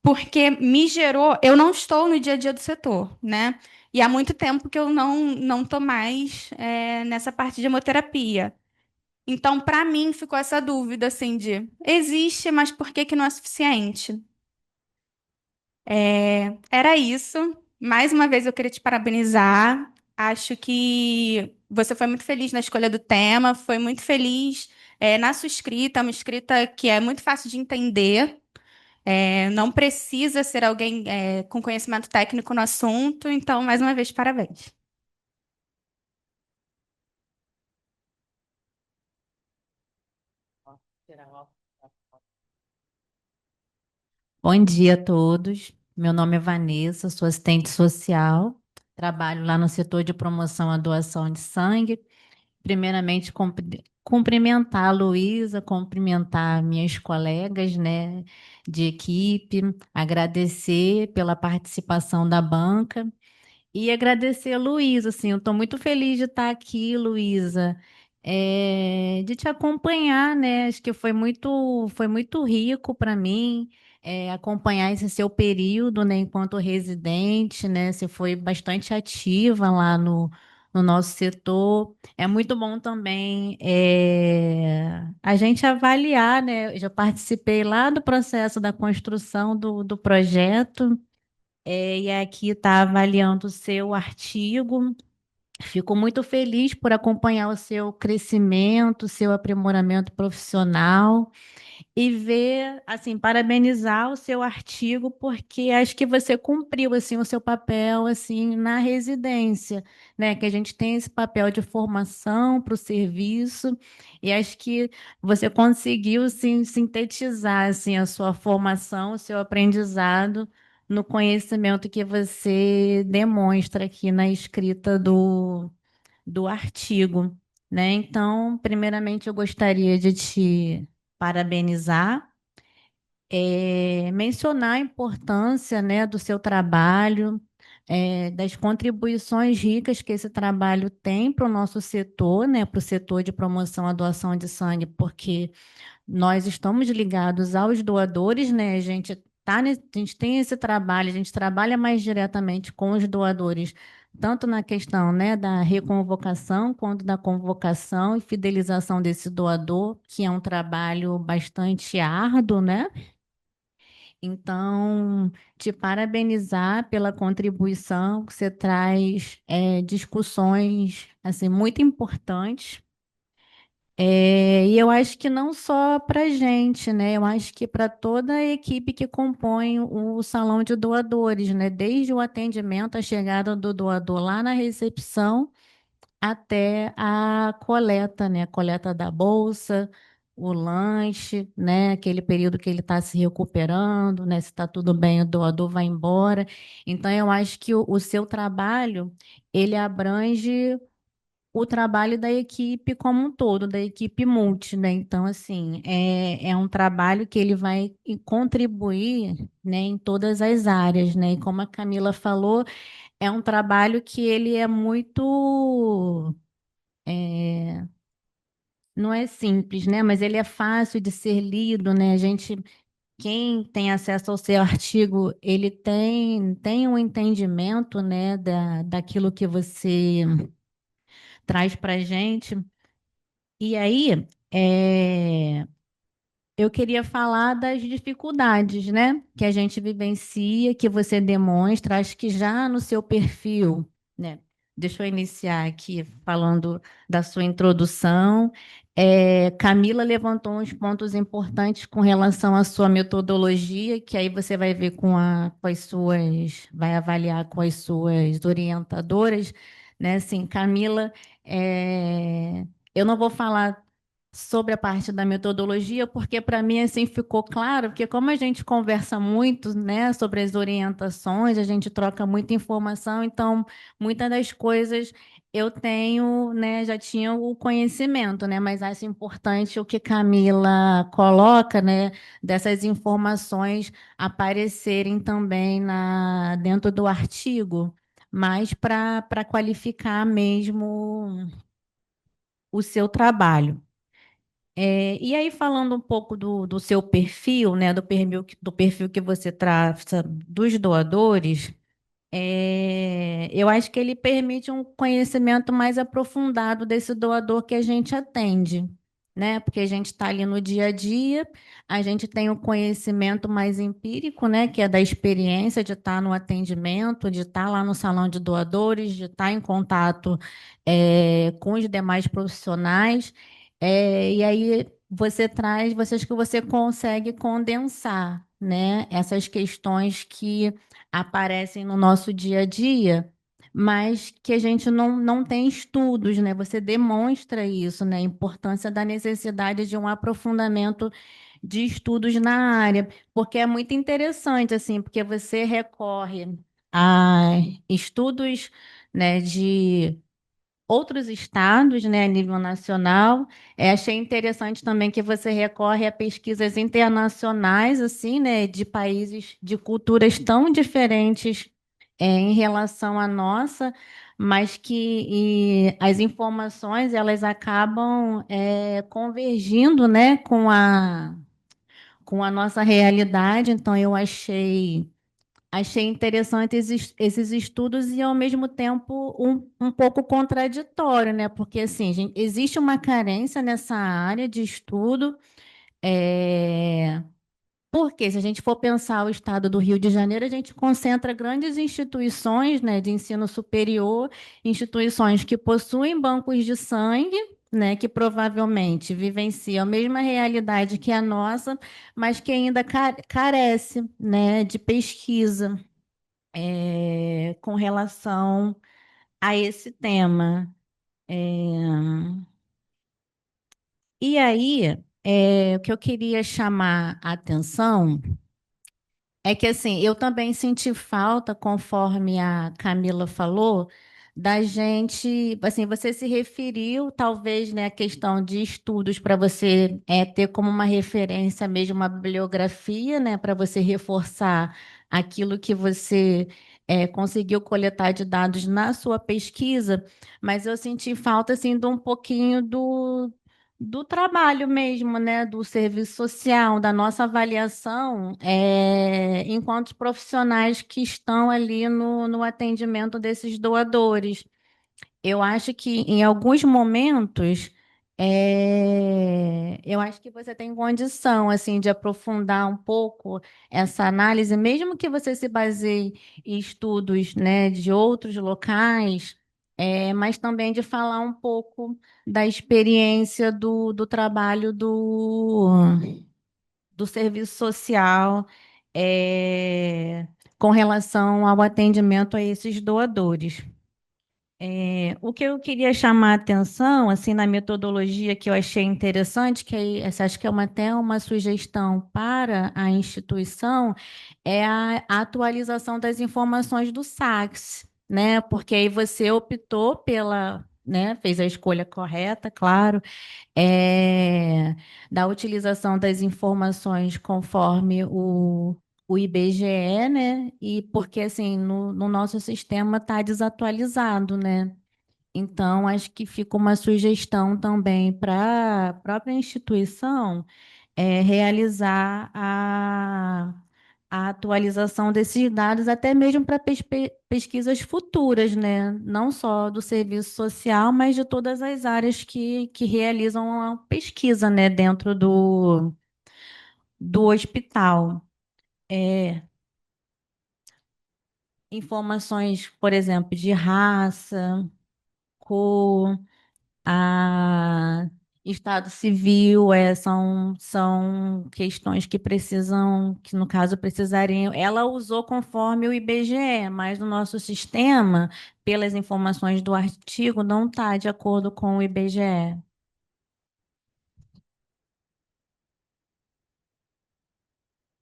porque me gerou. Eu não estou no dia a dia do setor, né? E há muito tempo que eu não estou mais nessa parte de hemoterapia. Então, para mim, ficou essa dúvida assim de existe, mas por que que não é suficiente? Era isso. Mais uma vez, eu queria te parabenizar. Acho que você foi muito feliz na escolha do tema, foi muito feliz na sua escrita, uma escrita que é muito fácil de entender. Não precisa ser alguém com conhecimento técnico no assunto, então, mais uma vez, parabéns. Bom dia a todos. Meu nome é Vanessa, sou assistente social, trabalho lá no setor de promoção à doação de sangue. Primeiramente, cumprimentar a Luísa, cumprimentar minhas colegas, né, de equipe, agradecer pela participação da banca. E agradecer a Luísa, assim, eu estou muito feliz de estar aqui, Luísa, de te acompanhar, né? Acho que foi muito rico para mim, acompanhar esse seu período, né, enquanto residente, né? Você foi bastante ativa lá no nosso setor. É muito bom também a gente avaliar, né? Eu já participei lá do processo da construção do projeto. E aqui está avaliando o seu artigo. Fico muito feliz por acompanhar o seu crescimento, o seu aprimoramento profissional e ver, assim, parabenizar o seu artigo, porque acho que você cumpriu, assim, o seu papel, assim, na residência, né? Que a gente tem esse papel de formação para o serviço e acho que você conseguiu, assim, sintetizar, assim, a sua formação, o seu aprendizado no conhecimento que você demonstra aqui na escrita do artigo, né? Então, primeiramente, eu gostaria de te parabenizar, mencionar a importância, né, do seu trabalho, das contribuições ricas que esse trabalho tem para o nosso setor, né, para o setor de promoção à doação de sangue, porque nós estamos ligados aos doadores, né? A gente tem esse trabalho, a gente trabalha mais diretamente com os doadores, tanto na questão, né, da reconvocação, quanto da convocação e fidelização desse doador, que é um trabalho bastante árduo, né? Então, te parabenizar pela contribuição, que você traz discussões assim muito importantes. E eu acho que não só para a gente, né? Eu acho que para toda a equipe que compõe o salão de doadores, né? Desde o atendimento, a chegada do doador lá na recepção até a coleta, né? A coleta da bolsa, o lanche, né? Aquele período que ele está se recuperando, né? Se está tudo bem, o doador vai embora. Então, eu acho que o seu trabalho, ele abrange o trabalho da equipe como um todo, da equipe multi, né? Então, assim, é um trabalho que ele vai contribuir, né, em todas as áreas, né? E como a Camila falou, é um trabalho que ele é muito, não é simples, né? Mas ele é fácil de ser lido, né? Quem tem acesso ao seu artigo, ele tem um entendimento, né, daquilo que você traz para a gente. E aí, eu queria falar das dificuldades, né, que a gente vivencia, que você demonstra, acho que já no seu perfil, né? Deixa eu iniciar aqui falando da sua introdução. Camila levantou uns pontos importantes com relação à sua metodologia, que aí você vai ver com as suas, vai avaliar com as suas orientadoras, né? Assim, Camila, eu não vou falar sobre a parte da metodologia, porque para mim assim ficou claro, porque como a gente conversa muito, né, sobre as orientações, a gente troca muita informação, então muitas das coisas eu tenho, né, já tinha o conhecimento, né, mas acho importante o que Camila coloca, né, dessas informações aparecerem também dentro do artigo, mas para qualificar mesmo o seu trabalho. E aí, falando um pouco do seu perfil, né, do perfil que você traça dos doadores, eu acho que ele permite um conhecimento mais aprofundado desse doador que a gente atende, né? Porque a gente está ali no dia a dia, a gente tem o conhecimento mais empírico, né? Que é da experiência de estar no atendimento, de estar lá no salão de doadores, de estar em contato, com os demais profissionais. E aí você acha que você consegue condensar, né? Essas questões que aparecem no nosso dia a dia, mas que a gente não tem estudos, né? Você demonstra isso, né? A importância da necessidade de um aprofundamento de estudos na área, porque é muito interessante, assim, porque você recorre a estudos, né, de outros estados, né, a nível nacional. Achei interessante também que você recorre a pesquisas internacionais, assim, né, de países de culturas tão diferentes em relação à nossa, mas que as informações elas acabam convergindo, né, com a nossa realidade. Então, eu achei interessante esses estudos e, ao mesmo tempo, um pouco contraditório, né? Porque, assim, existe uma carência nessa área de estudo, é, porque, se a gente for pensar o estado do Rio de Janeiro, a gente concentra grandes instituições, né, de ensino superior, instituições que possuem bancos de sangue, né, que provavelmente vivenciam a mesma realidade que a nossa, mas que ainda carece, né, de pesquisa com relação a esse tema. E aí, o que eu queria chamar a atenção é que, assim, eu também senti falta, conforme a Camila falou, da gente, assim, você se referiu, talvez, né, à questão de estudos para você ter como uma referência mesmo uma bibliografia, né, para você reforçar aquilo que você conseguiu coletar de dados na sua pesquisa, mas eu senti falta, assim, de um pouquinho do trabalho mesmo, né, do serviço social, da nossa avaliação, enquanto profissionais que estão ali no atendimento desses doadores. Eu acho que em alguns momentos Eu acho que você tem condição assim de aprofundar um pouco essa análise, mesmo que você se baseie em estudos, né, de outros locais, mas também de falar um pouco da experiência do trabalho do serviço social, com relação ao atendimento a esses doadores. O que eu queria chamar a atenção, assim, na metodologia que eu achei interessante, essa acho que é até uma sugestão para a instituição, é a atualização das informações do SACS, né? Porque aí você optou pela, né, fez a escolha correta, claro, da utilização das informações conforme o IBGE, né? E porque assim, no nosso sistema está desatualizado, né? Então, acho que fica uma sugestão também para a própria instituição realizar a atualização desses dados, até mesmo para pesquisas futuras, né? Não só do serviço social, mas de todas as áreas que realizam a pesquisa, né? Dentro do hospital. Informações, por exemplo, de raça, cor, a estado civil, são questões que precisam, que no caso precisariam. Ela usou conforme o IBGE, mas no nosso sistema, pelas informações do artigo, não está de acordo com o IBGE.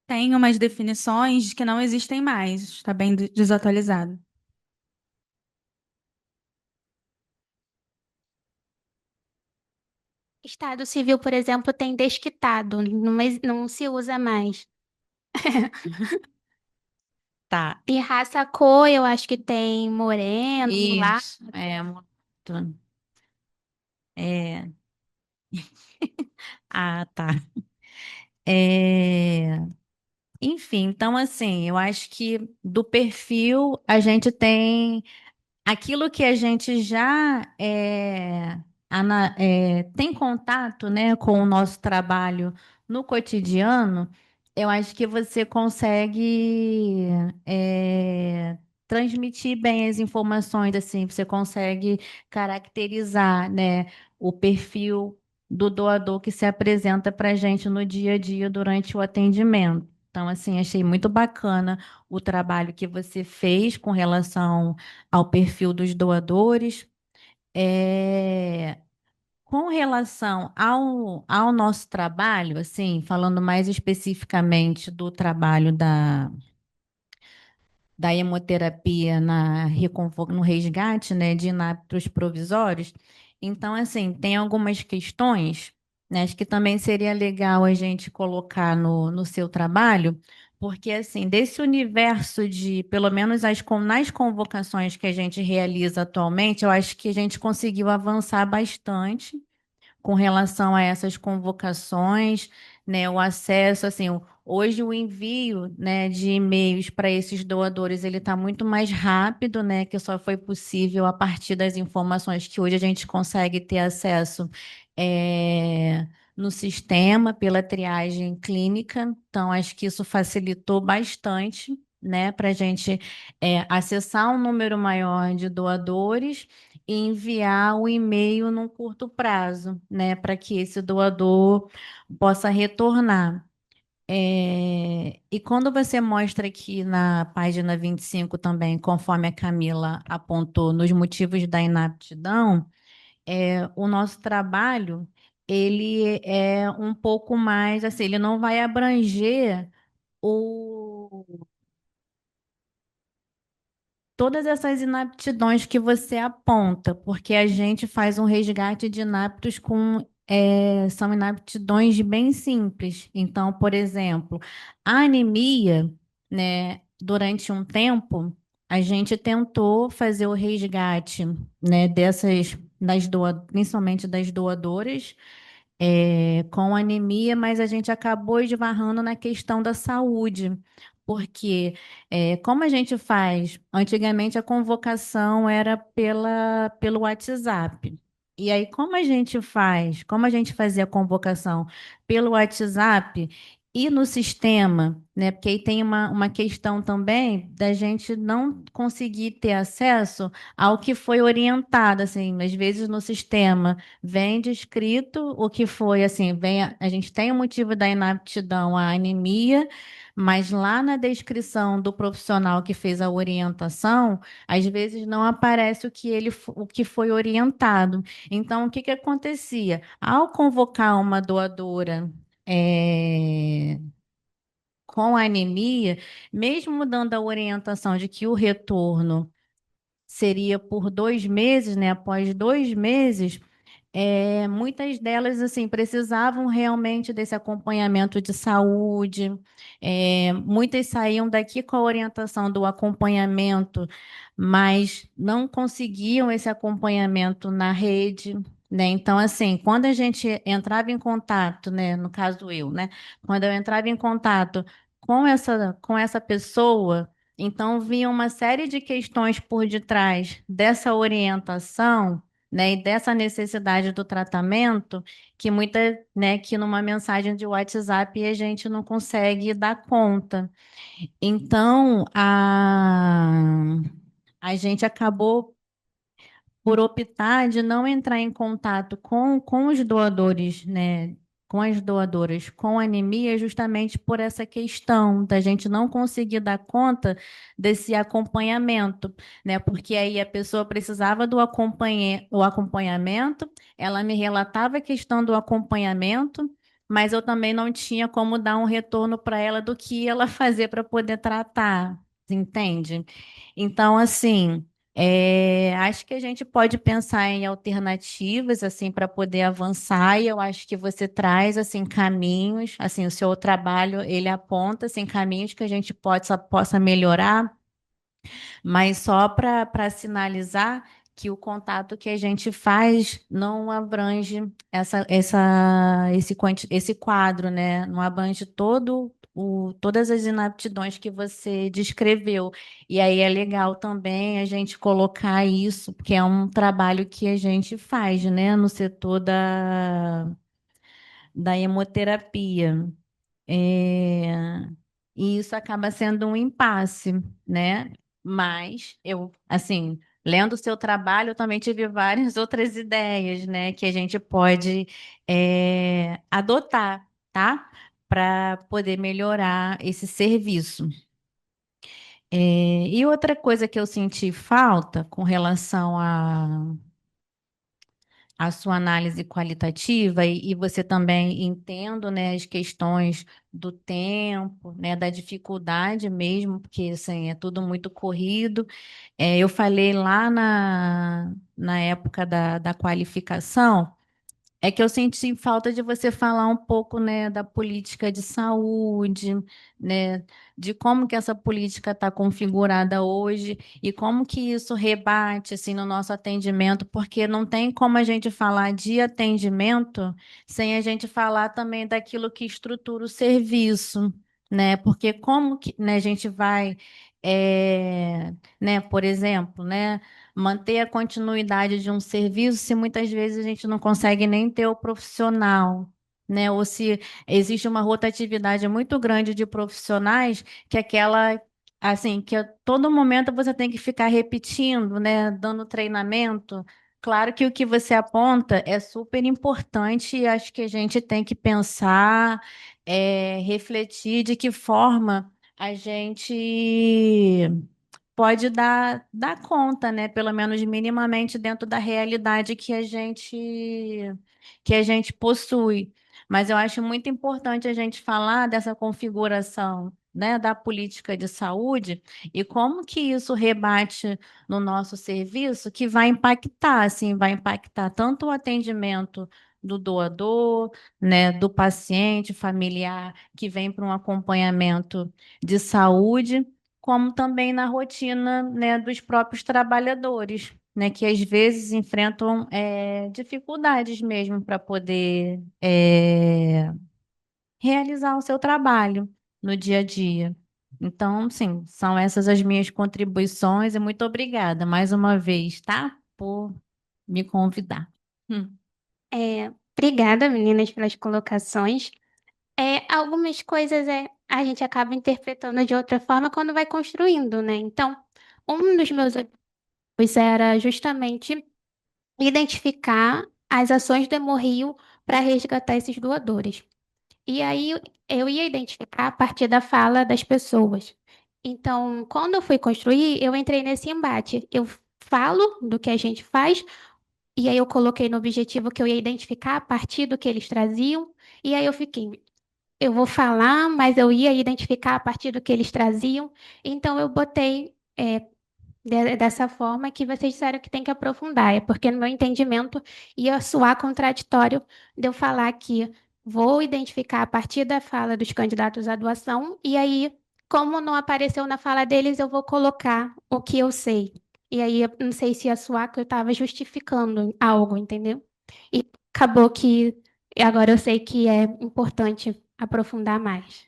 Tem umas definições que não existem mais, está bem desatualizado. Estado civil, por exemplo, tem desquitado, não se usa mais. Tá. E raça cor, eu acho que tem moreno, mulato. Isso, muito. É, tá. É, enfim, então assim, eu acho que do perfil a gente tem aquilo que a gente já tem contato, né, com o nosso trabalho no cotidiano, eu acho que você consegue transmitir bem as informações, assim, você consegue caracterizar, né, o perfil do doador que se apresenta para a gente no dia a dia durante o atendimento. Então, assim, achei muito bacana o trabalho que você fez com relação ao perfil dos doadores. É, com relação ao nosso trabalho, assim, falando mais especificamente do trabalho da hemoterapia no resgate, né, de inaptos provisórios. Então, assim, tem algumas questões, né, acho que também seria legal a gente colocar no seu trabalho, porque, assim, desse universo de, pelo menos nas convocações que a gente realiza atualmente, eu acho que a gente conseguiu avançar bastante com relação a essas convocações, né, o acesso, assim, hoje o envio, né, de e-mails para esses doadores, ele está muito mais rápido, né, que só foi possível a partir das informações que hoje a gente consegue ter acesso no sistema pela triagem clínica. Então, acho que isso facilitou bastante, né, para a gente acessar um número maior de doadores e enviar o e-mail num curto prazo, né, para que esse doador possa retornar. E quando você mostra aqui na página 25 também, conforme a Camila apontou nos motivos da inaptidão, o nosso trabalho, ele é um pouco mais, assim, ele não vai abranger o todas essas inaptidões que você aponta, porque a gente faz um resgate de inaptos são inaptidões bem simples. Então, por exemplo, a anemia, né, durante um tempo, a gente tentou fazer o resgate, né, principalmente das doadoras, com anemia, mas a gente acabou esbarrando na questão da saúde, porque como a gente faz, antigamente a convocação era pelo WhatsApp. E aí, como a gente faz? Como a gente fazia a convocação pelo WhatsApp e no sistema, né? Porque aí tem uma questão também da gente não conseguir ter acesso ao que foi orientado, assim, às vezes no sistema vem descrito o que foi, assim, vem a gente tem o motivo da inaptidão, a anemia, mas lá na descrição do profissional que fez a orientação, às vezes não aparece o que foi orientado. Então, o que que acontecia? Ao convocar uma doadora eh, com anemia, mesmo dando a orientação de que o retorno seria por 2 meses, né? Após 2 meses, muitas delas assim precisavam realmente desse acompanhamento de saúde. Muitas saíam daqui com a orientação do acompanhamento, mas não conseguiam esse acompanhamento na rede, né? Então, assim, quando a gente entrava em contato, né? No caso eu, né? Quando eu entrava em contato com essa pessoa, então vinha uma série de questões por detrás dessa orientação, né, e dessa necessidade do tratamento que né, que numa mensagem de WhatsApp a gente não consegue dar conta. Então, a gente acabou por optar de não entrar em contato com os doadores, né? Com as doadoras com anemia, justamente por essa questão da gente não conseguir dar conta desse acompanhamento, né? Porque aí a pessoa precisava o acompanhamento, ela me relatava a questão do acompanhamento, mas eu também não tinha como dar um retorno para ela do que ela fazer para poder tratar, entende? Então, assim. Acho que a gente pode pensar em alternativas assim para poder avançar e eu acho que você traz assim caminhos, assim o seu trabalho ele aponta assim caminhos que a gente possa melhorar, mas só para sinalizar que o contato que a gente faz não abrange esse quadro, né? Não abrange todas as inaptidões que você descreveu. E aí é legal também a gente colocar isso, porque é um trabalho que a gente faz, né? No setor da hemoterapia. É, E isso acaba sendo um impasse, né? Mas eu, assim, lendo o seu trabalho, eu também tive várias outras ideias, né, que a gente pode adotar, tá? Para poder melhorar esse serviço. E outra coisa que eu senti falta com relação a sua análise qualitativa e você também entendo, né, as questões do tempo, né, da dificuldade mesmo, porque assim, é tudo muito corrido. Eu falei lá na época da qualificação. É que eu senti falta de você falar um pouco, né, da política de saúde, né, de como que essa política está configurada hoje e como que isso rebate assim no nosso atendimento, porque não tem como a gente falar de atendimento sem a gente falar também daquilo que estrutura o serviço, né? Porque como que, né, a gente vai, né, por exemplo, né? Manter a continuidade de um serviço se muitas vezes a gente não consegue nem ter o profissional, né? Ou se existe uma rotatividade muito grande de profissionais que assim, que a todo momento você tem que ficar repetindo, né? Dando treinamento. Claro que o que você aponta é super importante e acho que a gente tem que pensar, refletir de que forma a gente pode dar conta, né? Pelo menos minimamente dentro da realidade que a gente possui. Mas eu acho muito importante a gente falar dessa configuração, né, da política de saúde e como que isso rebate no nosso serviço, que vai impactar, assim, vai impactar tanto o atendimento do doador, né, do paciente familiar que vem para um acompanhamento de saúde como também na rotina, né, dos próprios trabalhadores, né, que às vezes enfrentam dificuldades mesmo para poder realizar o seu trabalho no dia a dia. Então, sim, são essas as minhas contribuições e muito obrigada mais uma vez, tá? Por me convidar. Hum. Obrigada, meninas, pelas colocações. Algumas coisas a gente acaba interpretando de outra forma quando vai construindo, né? Então, um dos meus objetivos era justamente identificar as ações do Hemorrio para resgatar esses doadores. E aí eu ia identificar a partir da fala das pessoas. Então, quando eu fui construir, eu entrei nesse embate. Eu falo do que a gente faz, e aí eu coloquei no objetivo que eu ia identificar a partir do que eles traziam, e aí eu vou falar, mas eu ia identificar a partir do que eles traziam. Então, eu botei dessa forma que vocês disseram que tem que aprofundar. É porque, no meu entendimento, ia soar contraditório de eu falar que vou identificar a partir da fala dos candidatos à doação, e aí, como não apareceu na fala deles, eu vou colocar o que eu sei. E aí, eu não sei se ia soar que eu estava justificando algo, entendeu? E acabou que agora eu sei que é importante aprofundar mais.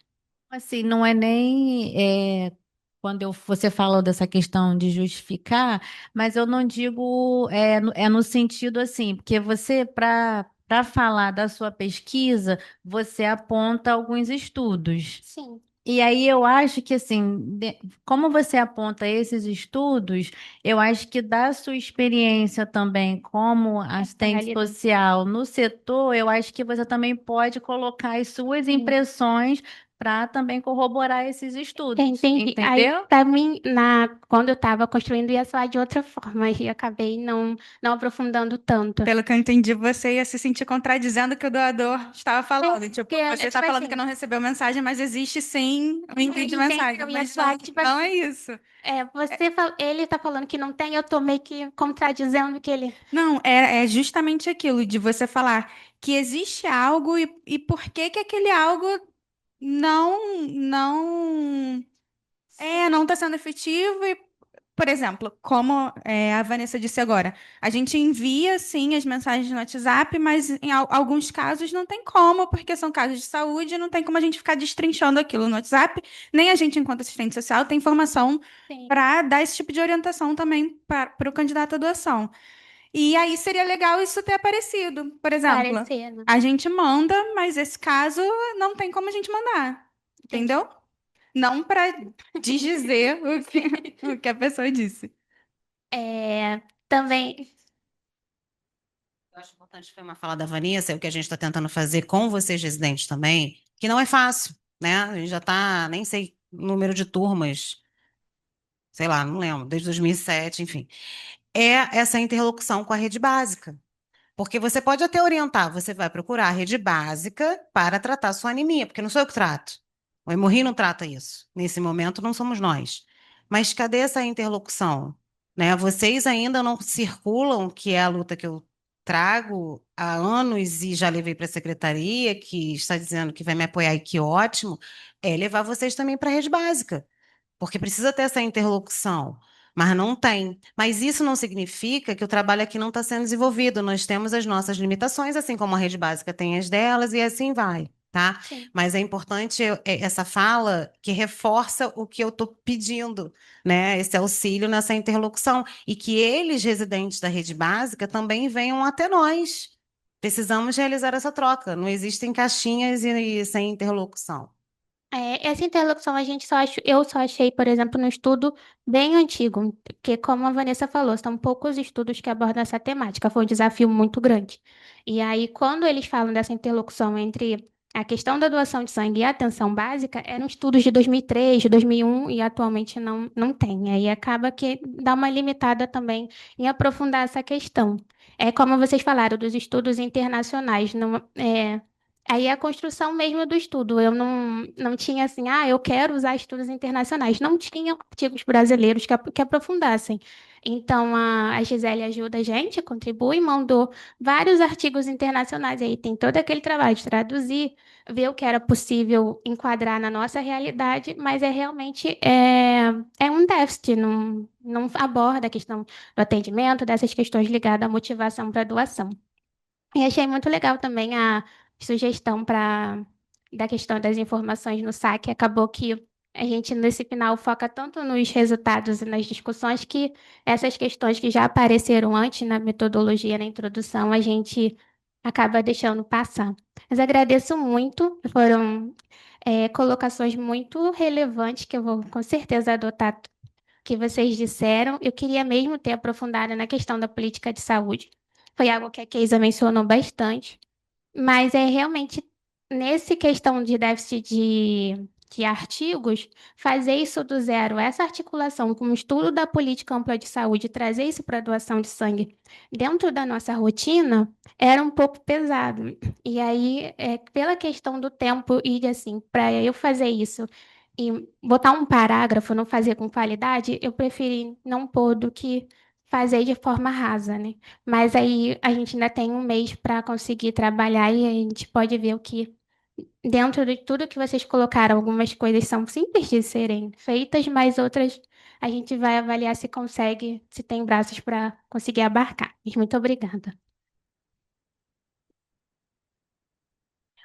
Assim, não é nem quando você falou dessa questão de justificar, mas eu não digo é no sentido assim, porque você, para falar da sua pesquisa, você aponta alguns estudos. Sim, E aí eu acho que assim, como você aponta esses estudos, eu acho que da sua experiência também como essa assistente realidade. social no setor, eu acho que você também pode colocar as suas Sim. impressões para também corroborar esses estudos, Entendi. Aí, entendeu? para mim, quando eu estava construindo, ia soar de outra forma, e acabei não aprofundando tanto. Pelo que eu entendi, você ia se sentir contradizendo o que o doador estava falando. Tipo, Porque, você está tipo falando que assim, não recebeu mensagem, mas existe sim o envio de mensagem. entendeu? Ia Mas soar não, que, tipo não é assim, isso. ele tá falando que não tem, eu tô meio que contradizendo que ele. Não, é justamente aquilo de você falar que existe algo e por que que aquele algo não está sendo efetivo e, por exemplo, como a Vanessa disse agora, a gente envia sim as mensagens no WhatsApp, mas em alguns casos não tem como, porque são casos de saúde, não tem como a gente ficar destrinchando aquilo no WhatsApp, nem a gente, enquanto assistente social, tem informação Sim, para dar esse tipo de orientação também para o candidato à doação. E aí seria legal isso ter aparecido. Por exemplo, parecer, né? a gente manda, mas esse caso não tem como a gente mandar. Entendi. Entendeu? Não para desdizer o que a pessoa disse. Também, Eu acho importante foi uma fala da Vanessa, é o que a gente está tentando fazer com vocês residentes também, que não é fácil, né? A gente já está, nem sei o número de turmas, sei lá, não lembro, desde 2007, enfim. É essa interlocução com a rede básica. Porque você pode até orientar, você vai procurar a rede básica para tratar sua anemia, porque não sou eu que trato. O Hemorri não trata isso. Nesse momento não somos nós. Mas cadê essa interlocução? Né? Vocês ainda não circulam, que é a luta que eu trago há anos e já levei para a secretaria, que está dizendo que vai me apoiar e que ótimo, é levar vocês também para a rede básica porque precisa ter essa interlocução, mas não tem. Mas isso não significa que o trabalho aqui não está sendo desenvolvido. Nós temos as nossas limitações, assim como a rede básica tem as delas, e assim vai, tá? sim. Mas é importante essa fala que reforça o que eu estou pedindo, né? Esse auxílio nessa interlocução. E que eles, residentes da rede básica, também venham até nós. Precisamos realizar essa troca. Não existem caixinhas e sem interlocução. Essa interlocução eu só achei, por exemplo, no estudo bem antigo, porque como a Vanessa falou, são poucos estudos que abordam essa temática, foi um desafio muito grande. E aí, quando eles falam dessa interlocução entre a questão da doação de sangue e a atenção básica, eram estudos de 2003, de 2001, e atualmente não tem. Aí acaba que dá uma limitada também em aprofundar essa questão. É como vocês falaram, dos estudos internacionais, não, aí é a construção mesmo do estudo. Eu não tinha assim, eu quero usar estudos internacionais. Não tinha artigos brasileiros que aprofundassem. Então, a Gisele ajuda a gente, contribui, mandou vários artigos internacionais. Aí tem todo aquele trabalho de traduzir, ver o que era possível enquadrar na nossa realidade, mas é um déficit, não aborda a questão do atendimento, dessas questões ligadas à motivação para a doação. E achei muito legal também a sugestão da questão das informações no saque. Acabou que A gente, nesse final, foca tanto nos resultados e nas discussões que essas questões que já apareceram antes na metodologia, na introdução, a gente acaba deixando passar. Mas agradeço muito, foram colocações muito relevantes que eu vou com certeza adotar o que vocês disseram. Eu queria mesmo ter aprofundado na questão da política de saúde. Foi algo que a Keisa mencionou bastante. Mas é realmente nesse questão de déficit de artigos, fazer isso do zero, essa articulação com o estudo da política ampla de saúde, trazer isso para a doação de sangue dentro da nossa rotina, era um pouco pesado. E aí, pela questão do tempo e de assim, para eu fazer isso e botar um parágrafo, não fazer com qualidade, eu preferi não pôr do que fazer de forma rasa, né? Mas aí a gente ainda tem um mês para conseguir trabalhar e a gente pode ver o que, dentro de tudo que vocês colocaram, algumas coisas são simples de serem feitas, mas outras a gente vai avaliar se consegue, se tem braços para conseguir abarcar. Mas muito obrigada.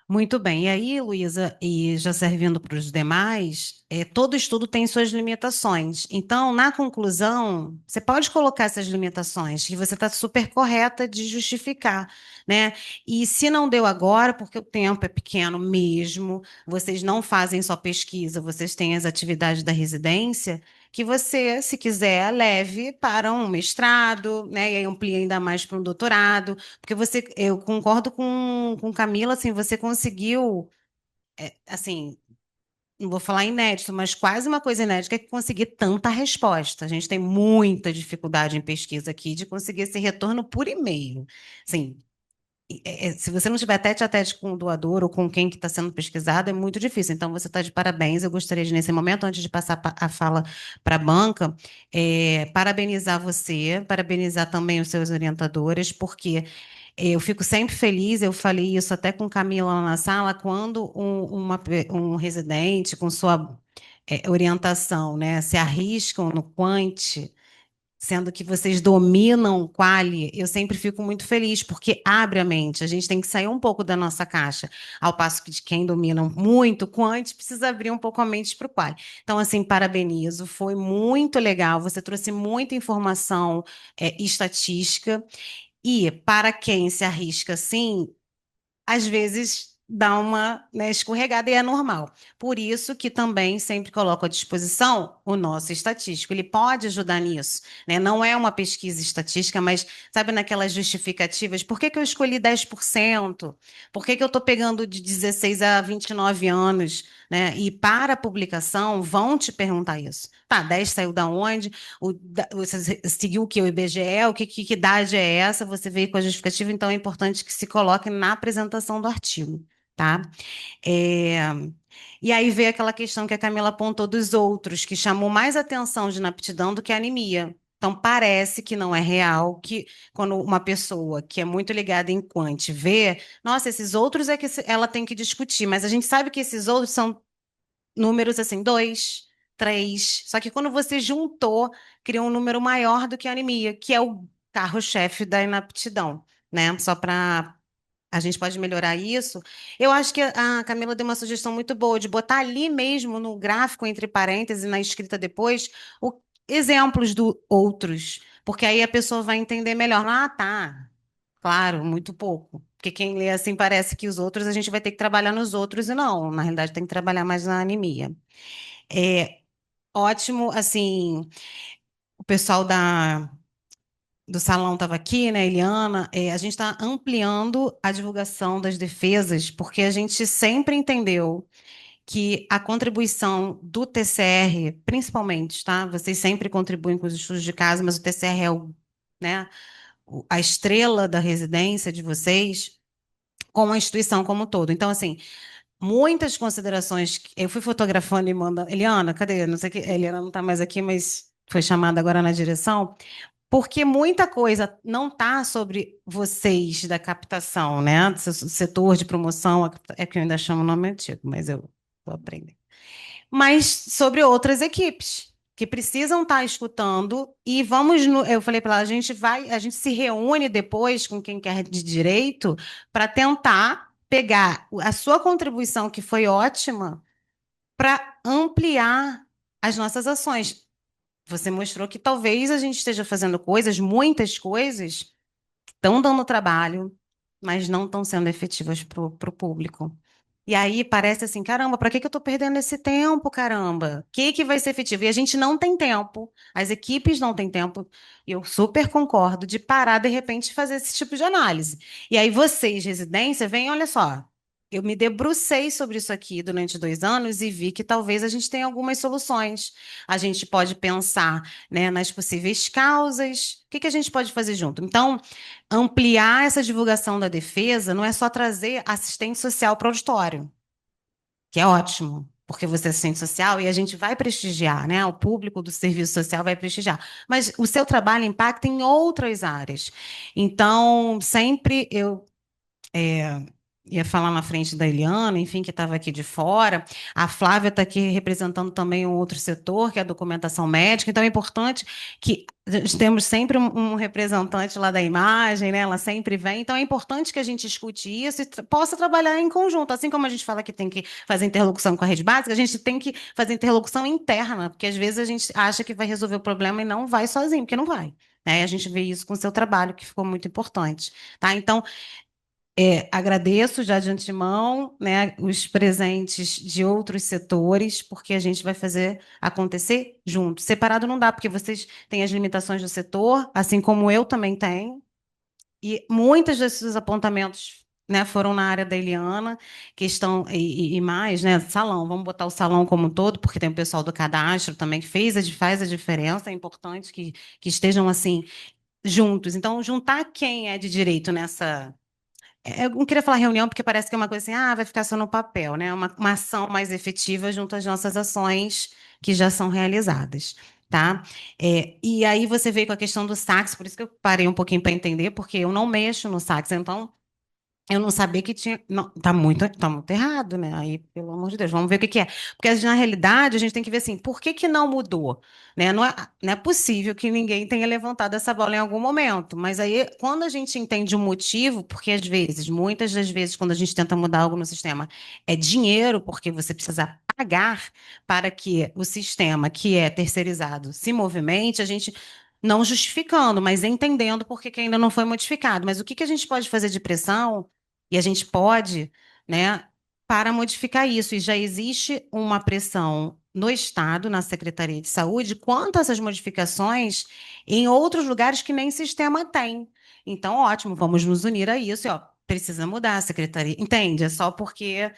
Muito bem. E aí, Luísa, e já servindo para os demais, todo estudo tem suas limitações. Então, na conclusão, você pode colocar essas limitações, que você está super correta de justificar, né? E se não deu agora, porque o tempo é pequeno mesmo, vocês não fazem só pesquisa, vocês têm as atividades da residência, que você, se quiser, leve para um mestrado, né? E aí amplie ainda mais para um doutorado. Porque você, eu concordo com Camila, assim, você conseguiu, assim, não vou falar inédito, mas quase uma coisa inédita que é conseguir tanta resposta. A gente tem muita dificuldade em pesquisa aqui de conseguir esse retorno por e-mail. Assim, se você não tiver tete a tete com o doador ou com quem que está sendo pesquisado, é muito difícil. Então, você está de parabéns. Eu gostaria de, nesse momento, antes de passar a fala para a banca, parabenizar você, parabenizar também os seus orientadores, porque eu fico sempre feliz, eu falei isso até com Camila lá na sala, quando um residente, com sua orientação, né, se arriscam no quant, sendo que vocês dominam o quali, eu sempre fico muito feliz, porque abre a mente. A gente tem que sair um pouco da nossa caixa, ao passo que de quem domina muito o quant precisa abrir um pouco a mente para o quali. Então, assim, parabenizo, foi muito legal. Você trouxe muita informação, estatística. E para quem se arrisca assim, às vezes dá uma, né, escorregada e é normal. Por isso que também sempre coloco à disposição o nosso estatístico. Ele pode ajudar nisso, né? Não é uma pesquisa estatística, mas sabe naquelas justificativas, por que que eu escolhi 10%? Por que que eu estou pegando de 16 a 29 anos, né? E para a publicação vão te perguntar isso. Tá, 10 saiu da onde? Você seguiu o que? O IBGE? Que idade é essa? Você veio com a justificativa, então é importante que se coloque na apresentação do artigo, tá? É, E aí veio aquela questão que a Camila apontou dos outros, que chamou mais atenção de inaptidão do que anemia. Então, parece que não é real, que quando uma pessoa que é muito ligada em quant vê, nossa, esses outros é que ela tem que discutir, mas a gente sabe que esses outros são números assim, dois, três. Só que quando você juntou, criou um número maior do que a anemia, que é o carro-chefe da inaptidão, né? Só para a gente pode melhorar isso. Eu acho que a Camila deu uma sugestão muito boa de botar ali mesmo no gráfico, entre parênteses, na escrita depois, exemplos do outros, porque aí a pessoa vai entender melhor. Ah, tá. Claro, muito pouco. Porque quem lê assim parece que os outros a gente vai ter que trabalhar nos outros, e não, na realidade tem que trabalhar mais na anemia. É ótimo, assim, o pessoal do salão estava aqui, né, Eliana, a gente está ampliando a divulgação das defesas, porque a gente sempre entendeu que a contribuição do TCR, principalmente, tá? Vocês sempre contribuem com os estudos de caso, mas o TCR é né, a estrela da residência de vocês, com a instituição como um todo. Então, assim, muitas considerações. Eu fui fotografando e mandando. Eliana, cadê? Não sei que. A Eliana não está mais aqui, mas foi chamada agora na direção. Porque muita coisa não está sobre vocês da captação, né? Do setor de promoção, é que eu ainda chamo o nome antigo, mas eu vou aprender. Mas sobre outras equipes que precisam estar escutando e vamos eu falei para ela, a gente se reúne depois com quem quer de direito para tentar pegar a sua contribuição que foi ótima para ampliar as nossas ações. Você mostrou que talvez a gente esteja fazendo coisas, muitas coisas, que estão dando trabalho, mas não estão sendo efetivas para o público. E aí parece assim, caramba, para que que eu estou perdendo esse tempo, caramba? O que que vai ser efetivo? E a gente não tem tempo, as equipes não têm tempo, e eu super concordo de parar de repente e fazer esse tipo de análise. E aí vocês, residência, vêm, olha só, eu me debrucei sobre isso aqui durante 2 anos e vi que talvez a gente tenha algumas soluções. A gente pode pensar, né, nas possíveis causas. O que que a gente pode fazer junto? Então, ampliar essa divulgação da defesa não é só trazer assistente social para o auditório, que é ótimo, porque você é assistente social e a gente vai prestigiar, né? O público do serviço social vai prestigiar. Mas o seu trabalho impacta em outras áreas. Então, sempre eu ia falar na frente da Eliana, enfim, que estava aqui de fora. A Flávia está aqui representando também um outro setor, que é a documentação médica. Então, é importante que temos sempre um representante lá da imagem, né? Ela sempre vem. Então, é importante que a gente escute isso e possa trabalhar em conjunto. Assim como a gente fala que tem que fazer interlocução com a rede básica, a gente tem que fazer interlocução interna, porque às vezes a gente acha que vai resolver o problema e não vai sozinho, porque não vai. Né? A gente vê isso com o seu trabalho, que ficou muito importante. Tá? Então, agradeço já de antemão, né, os presentes de outros setores, porque a gente vai fazer acontecer junto. Separado não dá, porque vocês têm as limitações do setor, assim como eu também tenho, e muitos desses apontamentos, né, foram na área da Eliana, questão e mais, né, salão. Vamos botar o salão como um todo, porque tem o pessoal do cadastro também que faz a diferença. É importante que estejam assim juntos. Então, juntar quem é de direito nessa eu não queria falar reunião, porque parece que é uma coisa assim, vai ficar só no papel, né? Uma ação mais efetiva junto às nossas ações que já são realizadas, tá? E aí você veio com a questão do sax, por isso que eu parei um pouquinho para entender, porque eu não mexo no sax, então eu não sabia que tinha. Não, tá muito errado, né? Aí, pelo amor de Deus, vamos ver o que que é. Porque, na realidade, a gente tem que ver assim, por que que não mudou? Né? Não é possível que ninguém tenha levantado essa bola em algum momento. Mas aí, quando a gente entende o motivo, porque às vezes, muitas das vezes, quando a gente tenta mudar algo no sistema, é dinheiro, porque você precisa pagar para que o sistema, que é terceirizado, se movimente, a gente. Não justificando, mas entendendo por que que ainda não foi modificado. Mas o que que a gente pode fazer de pressão? E a gente pode, né, para modificar isso. E já existe uma pressão no Estado, na Secretaria de Saúde, quanto a essas modificações em outros lugares que nem sistema tem. Então, ótimo, vamos nos unir a isso. E, ó, precisa mudar a secretaria. Entende? É só porque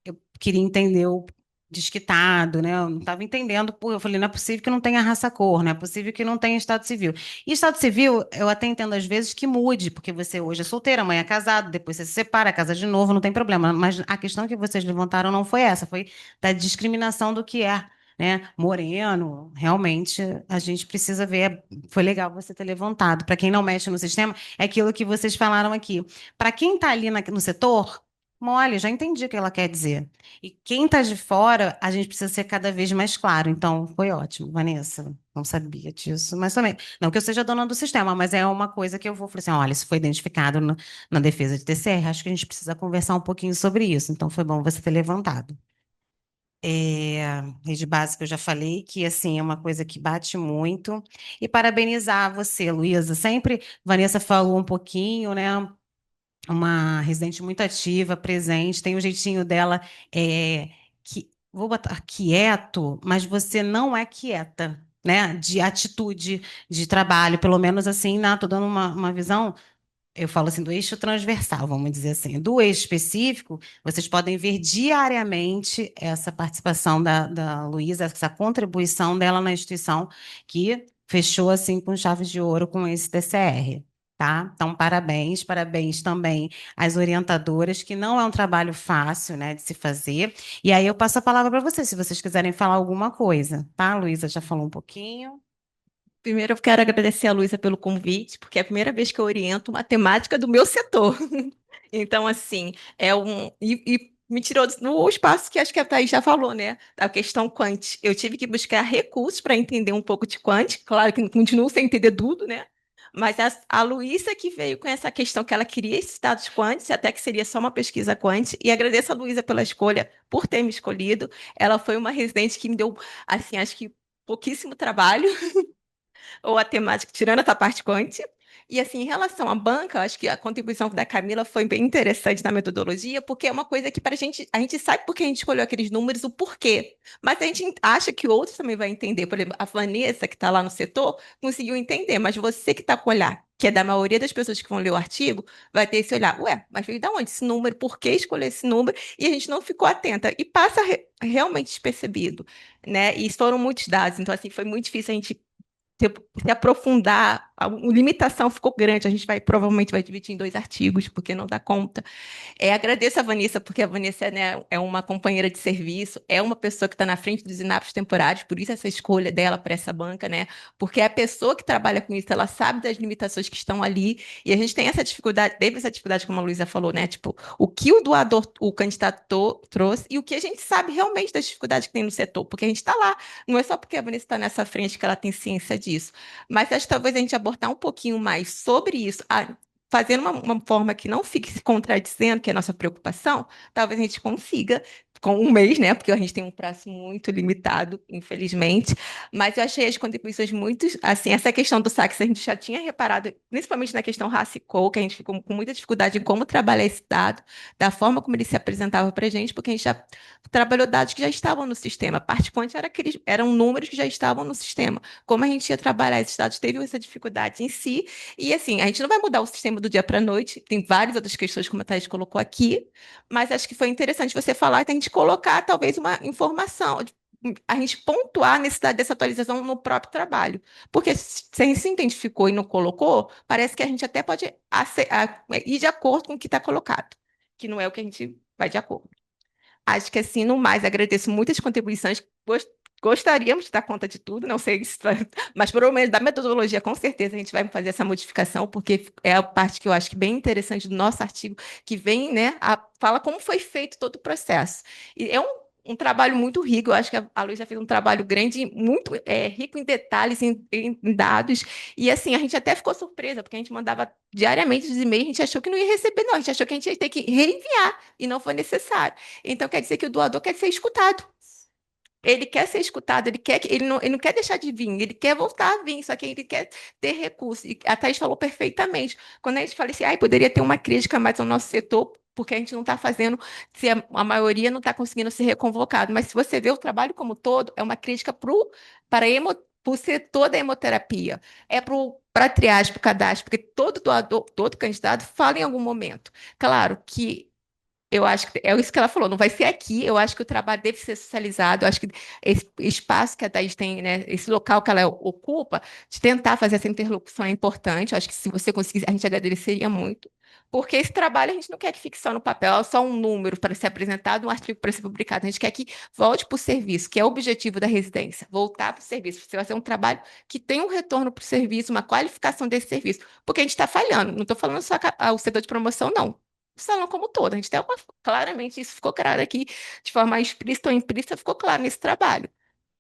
eu queria entender o desquitado, né? Eu não estava entendendo, eu falei, não é possível que não tenha raça-cor, não é possível que não tenha Estado Civil. E Estado Civil, eu até entendo às vezes que mude, porque você hoje é solteira, amanhã é casado, depois você se separa, casa de novo, não tem problema. Mas a questão que vocês levantaram não foi essa, foi da discriminação do que é, né? Moreno, realmente, a gente precisa ver. Foi legal você ter levantado. Para quem não mexe no sistema, é aquilo que vocês falaram aqui. Para quem está ali no setor, mole, já entendi o que ela quer dizer. E quem está de fora, a gente precisa ser cada vez mais claro. Então, foi ótimo, Vanessa. Não sabia disso, mas também. Não que eu seja dona do sistema, mas é uma coisa que eu vou falar assim: olha, isso foi identificado na defesa de TCR, acho que a gente precisa conversar um pouquinho sobre isso. Então, foi bom você ter levantado. Rede básica, eu já falei que assim é uma coisa que bate muito. E parabenizar você, Luísa. Sempre, Vanessa falou um pouquinho, né? Uma residente muito ativa, presente, tem o jeitinho dela, que vou botar quieto, mas você não é quieta, né? De atitude, de trabalho, pelo menos assim, estou dando uma visão. Eu falo assim, do eixo transversal, vamos dizer assim. Do eixo específico, vocês podem ver diariamente essa participação da Luísa, essa contribuição dela na instituição, que fechou assim com chaves de ouro com esse TCR. Tá? Então, parabéns, parabéns também às orientadoras, que não é um trabalho fácil, né, de se fazer. E aí eu passo a palavra para vocês, se vocês quiserem falar alguma coisa, tá? A Luísa já falou um pouquinho. Primeiro, eu quero agradecer a Luísa pelo convite, porque é a primeira vez que eu oriento uma temática do meu setor. Então, assim, E me tirou no espaço que acho que a Thaís já falou, né? Da questão quant. Eu tive que buscar recursos para entender um pouco de quant. Claro que continuo sem entender tudo, né? Mas a Luísa que veio com essa questão que ela queria esses dados quant, até que seria só uma pesquisa quant, e agradeço a Luísa pela escolha, por ter me escolhido. Ela foi uma residente que me deu, assim, acho que pouquíssimo trabalho, ou a temática, tirando essa parte quant. E assim, em relação à banca, eu acho que a contribuição da Camila foi bem interessante na metodologia, porque é uma coisa que para a gente sabe por que a gente escolheu aqueles números, o porquê. Mas a gente acha que outros também vão entender. Por exemplo, a Vanessa, que está lá no setor, conseguiu entender, mas você que está com o olhar, que é da maioria das pessoas que vão ler o artigo, vai ter esse olhar, ué, mas veio da onde esse número? Por que escolher esse número? E a gente não ficou atenta. E passa realmente despercebido, né? E foram muitos dados, então assim, foi muito difícil a gente se aprofundar, a limitação ficou grande. A gente vai provavelmente vai dividir em 2 artigos, porque não dá conta. Agradeço a Vanessa, porque a Vanessa, né, é uma companheira de serviço, é uma pessoa que está na frente dos INAPs temporários, por isso essa escolha dela para essa banca, né? Porque é a pessoa que trabalha com isso, ela sabe das limitações que estão ali, e a gente tem essa dificuldade, teve essa dificuldade, como a Luísa falou, né? Tipo, o que o doador, o candidato trouxe, e o que a gente sabe realmente das dificuldades que tem no setor, porque a gente está lá, não é só porque a Vanessa está nessa frente que ela tem ciência disso, mas acho que talvez a gente abordar um pouquinho mais sobre isso, fazendo uma forma que não fique se contradizendo, que é a nossa preocupação, talvez a gente consiga, com um mês, né? Porque a gente tem um prazo muito limitado, infelizmente. Mas eu achei as contribuições muito. Assim, essa questão do sax, a gente já tinha reparado, principalmente na questão racial, que a gente ficou com muita dificuldade em como trabalhar esse dado, da forma como ele se apresentava para a gente, porque a gente já trabalhou dados que já estavam no sistema. A parte quant eram números que já estavam no sistema. Como a gente ia trabalhar esses dados, teve essa dificuldade em si. E assim, a gente não vai mudar o sistema do dia para a noite, tem várias outras questões, como a Thaís colocou aqui, mas acho que foi interessante você falar e a gente colocar talvez uma informação, a gente pontuar a necessidade dessa atualização no próprio trabalho. Porque se a gente se identificou e não colocou, parece que a gente até pode ir de acordo com o que está colocado, que não é o que a gente vai de acordo. Acho que assim, no mais, agradeço muitas contribuições. Gostaríamos de dar conta de tudo, não sei se mas pelo menos da metodologia, com certeza a gente vai fazer essa modificação, porque é a parte que eu acho que bem interessante do nosso artigo, que vem, né, fala como foi feito todo o processo. E é um trabalho muito rico, eu acho que a Luísa fez um trabalho grande, muito rico em detalhes, em dados, e assim, a gente até ficou surpresa, porque a gente mandava diariamente os e-mails, a gente achou que não ia receber, não, a gente achou que a gente ia ter que reenviar, e não foi necessário. Então, quer dizer que o doador quer ser escutado. Ele quer ser escutado, ele não quer deixar de vir, ele quer voltar a vir, só que ele quer ter recurso. E a Thaís falou perfeitamente. Quando a gente fala assim, poderia ter uma crítica mais ao nosso setor, porque a gente não está fazendo, se a maioria não está conseguindo ser reconvocado. Mas se você vê o trabalho como todo, é uma crítica para o setor da hemoterapia, é para a triagem, para o cadastro, porque todo doador, todo candidato fala em algum momento. Claro que eu acho que é isso que ela falou, não vai ser aqui. Eu acho que o trabalho deve ser socializado. Eu acho que esse espaço que a Thaís tem, né, esse local que ela ocupa, de tentar fazer essa interlocução é importante. Eu acho que se você conseguir, a gente agradeceria muito. Porque esse trabalho a gente não quer que fique só no papel, só um número para ser apresentado, um artigo para ser publicado. A gente quer que volte para o serviço, que é o objetivo da residência, voltar para o serviço. Você vai fazer um trabalho que tenha um retorno para o serviço, uma qualificação desse serviço. Porque a gente está falhando. Não estou falando só o setor de promoção, não o salão como todo. A gente tem claramente isso ficou claro aqui, de forma explícita ou implícita, ficou claro nesse trabalho.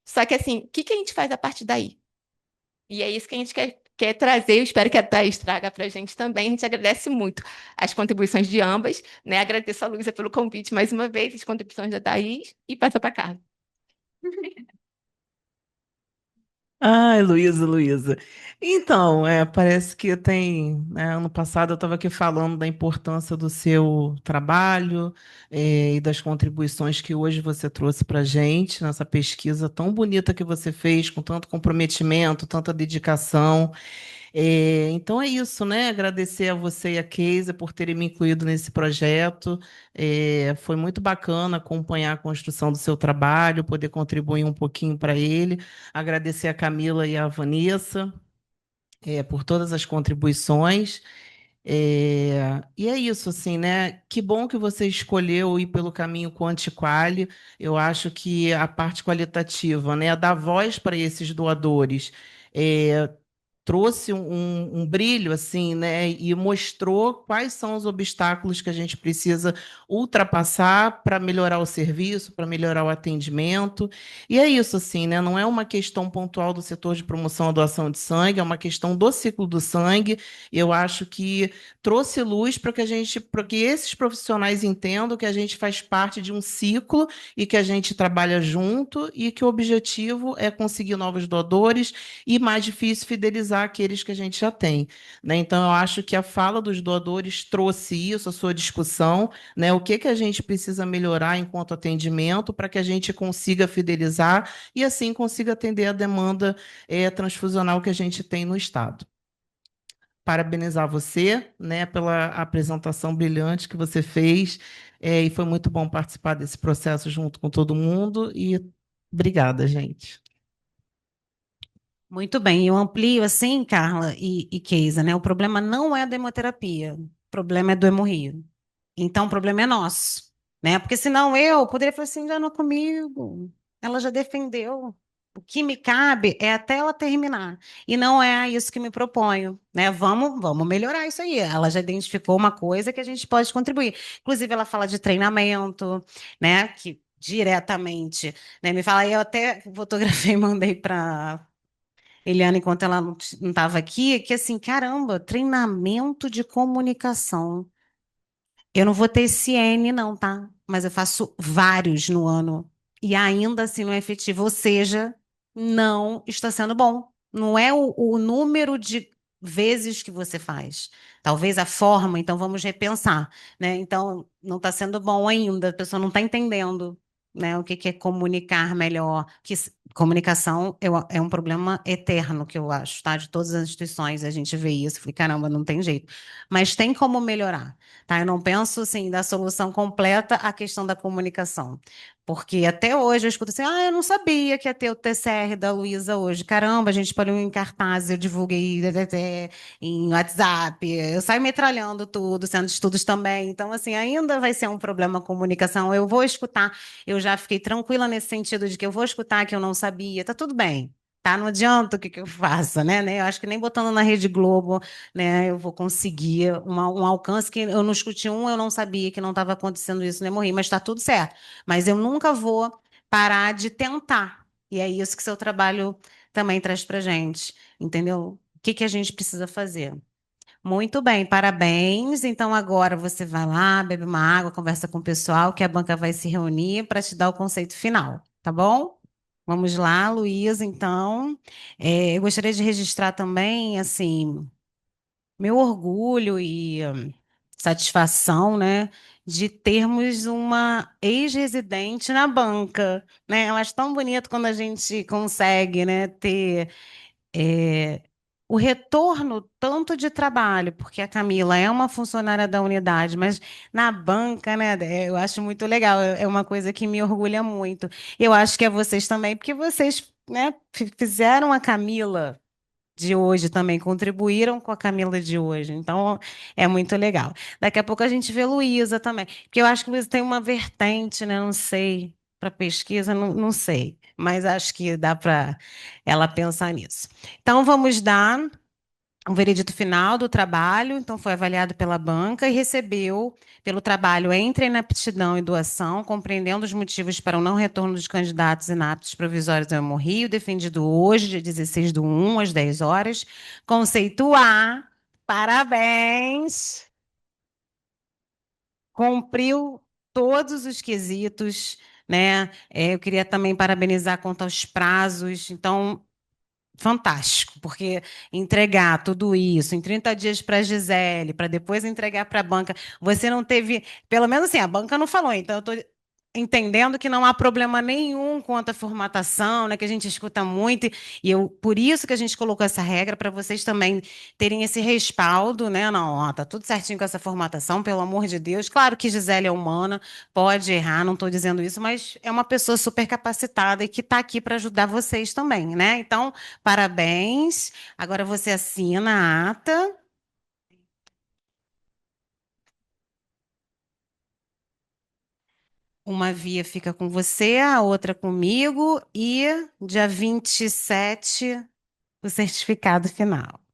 Só que assim, o que que a gente faz a partir daí? E é isso que a gente quer trazer. Eu espero que a Thaís traga para a gente também. A gente agradece muito as contribuições de ambas, né? Agradeço a Luísa pelo convite mais uma vez, as contribuições da Thaís, e passa para cá. Ai, Luísa, Luísa. Então, parece que tem, né, ano passado eu estava aqui falando da importância do seu trabalho, e das contribuições que hoje você trouxe para a gente nessa pesquisa tão bonita que você fez, com tanto comprometimento, tanta dedicação. Então é isso, né? Agradecer a você e a Keisa por terem me incluído nesse projeto. Foi muito bacana acompanhar a construção do seu trabalho, poder contribuir um pouquinho para ele. Agradecer a Camila e a Vanessa, por todas as contribuições. E é isso, assim, né? Que bom que você escolheu ir pelo caminho quanti-quali. Eu acho que a parte qualitativa, né? Dar voz para esses doadores. trouxe um brilho assim, né? E mostrou quais são os obstáculos que a gente precisa ultrapassar para melhorar o serviço, para melhorar o atendimento. E é isso, assim, né? Não é uma questão pontual do setor de promoção à doação de sangue, é uma questão do ciclo do sangue. Eu acho que trouxe luz para que esses profissionais entendam que a gente faz parte de um ciclo e que a gente trabalha junto e que o objetivo é conseguir novos doadores e mais difícil fidelizar aqueles que a gente já tem, né? Então, eu acho que a fala dos doadores trouxe isso, a sua discussão, né? O que que a gente precisa melhorar enquanto atendimento para que a gente consiga fidelizar e assim consiga atender a demanda transfusional que a gente tem no Estado. Parabenizar você, né, pela apresentação brilhante que você fez, e foi muito bom participar desse processo junto com todo mundo e obrigada, gente. Muito bem, eu amplio assim, Carla e Keisa, né? O problema não é a demoterapia, o problema é do hemorrio. Então, o problema é nosso, né? Porque senão eu poderia falar assim, já não é comigo. Ela já defendeu. O que me cabe é até ela terminar. E não é isso que me proponho, né? Vamos melhorar isso aí. Ela já identificou uma coisa que a gente pode contribuir. Inclusive, ela fala de treinamento, né? Que diretamente, né? Me fala, eu até fotografei e mandei para Eliana enquanto ela não estava aqui, que assim, caramba, treinamento de comunicação. Eu não vou ter esse N, não, tá? Mas eu faço vários no ano. E ainda assim não é efetivo. Ou seja, não está sendo bom. Não é o número de vezes que você faz. Talvez a forma, então vamos repensar, né? Então, não está sendo bom ainda, a pessoa não está entendendo, né, o que que é comunicar melhor. Comunicação é um problema eterno, que eu acho, tá? De todas as instituições a gente vê isso. Falei, caramba, não tem jeito. Mas tem como melhorar. Tá? Eu não penso assim da solução completa à questão da comunicação. Porque até hoje eu escuto assim, eu não sabia que ia ter o TCR da Luísa hoje. Caramba, a gente pôs em cartaz, eu divulguei em WhatsApp, eu saio metralhando tudo, sendo estudos também. Então, assim, ainda vai ser um problema a comunicação. Eu vou escutar, eu já fiquei tranquila nesse sentido de que eu vou escutar que eu não sabia, tá tudo bem. Tá, não adianta o que que eu faça, né? Eu acho que nem botando na Rede Globo, né, eu vou conseguir um alcance que eu não escutei eu não sabia que não estava acontecendo isso no Hemorri, mas está tudo certo. Mas eu nunca vou parar de tentar. E é isso que seu trabalho também traz para gente, entendeu? O que que a gente precisa fazer? Muito bem, parabéns. Então agora você vai lá, bebe uma água, conversa com o pessoal, que a banca vai se reunir para te dar o conceito final, tá bom? Vamos lá, Luísa, então. Eu gostaria de registrar também, assim, meu orgulho e satisfação, né, de termos uma ex-residente na banca, né? Eu acho tão bonito quando a gente consegue, né, ter o retorno tanto de trabalho, porque a Camila é uma funcionária da unidade, mas na banca, né, eu acho muito legal, é uma coisa que me orgulha muito. Eu acho que é vocês também, porque vocês, né, fizeram a Camila de hoje também contribuíram com a Camila de hoje. Então, é muito legal. Daqui a pouco a gente vê Luísa também, porque eu acho que Luísa tem uma vertente, né? Não sei, para pesquisa, não sei, mas acho que dá para ela pensar nisso. Então, vamos dar um veredito final do trabalho, então foi avaliado pela banca e recebeu pelo trabalho entre inaptidão e doação, compreendendo os motivos para o não retorno dos candidatos inaptos provisórios ao Hemorrio, defendido hoje, dia 16/1, às 10 horas. Conceito A, parabéns, cumpriu todos os quesitos, né? Eu queria também parabenizar quanto aos prazos, então fantástico, porque entregar tudo isso em 30 dias para a Gisele, para depois entregar para a banca, você não teve, pelo menos assim, a banca não falou, então eu estou entendendo que não há problema nenhum quanto à formatação, né, que a gente escuta muito, e eu, por isso que a gente colocou essa regra, para vocês também terem esse respaldo, né, não, ó, tá tudo certinho com essa formatação, pelo amor de Deus, claro que Gisele é humana, pode errar, não estou dizendo isso, mas é uma pessoa super capacitada e que está aqui para ajudar vocês também, né, então, parabéns. Agora você assina a ata. Uma via fica com você, a outra comigo. E dia 27, o certificado final.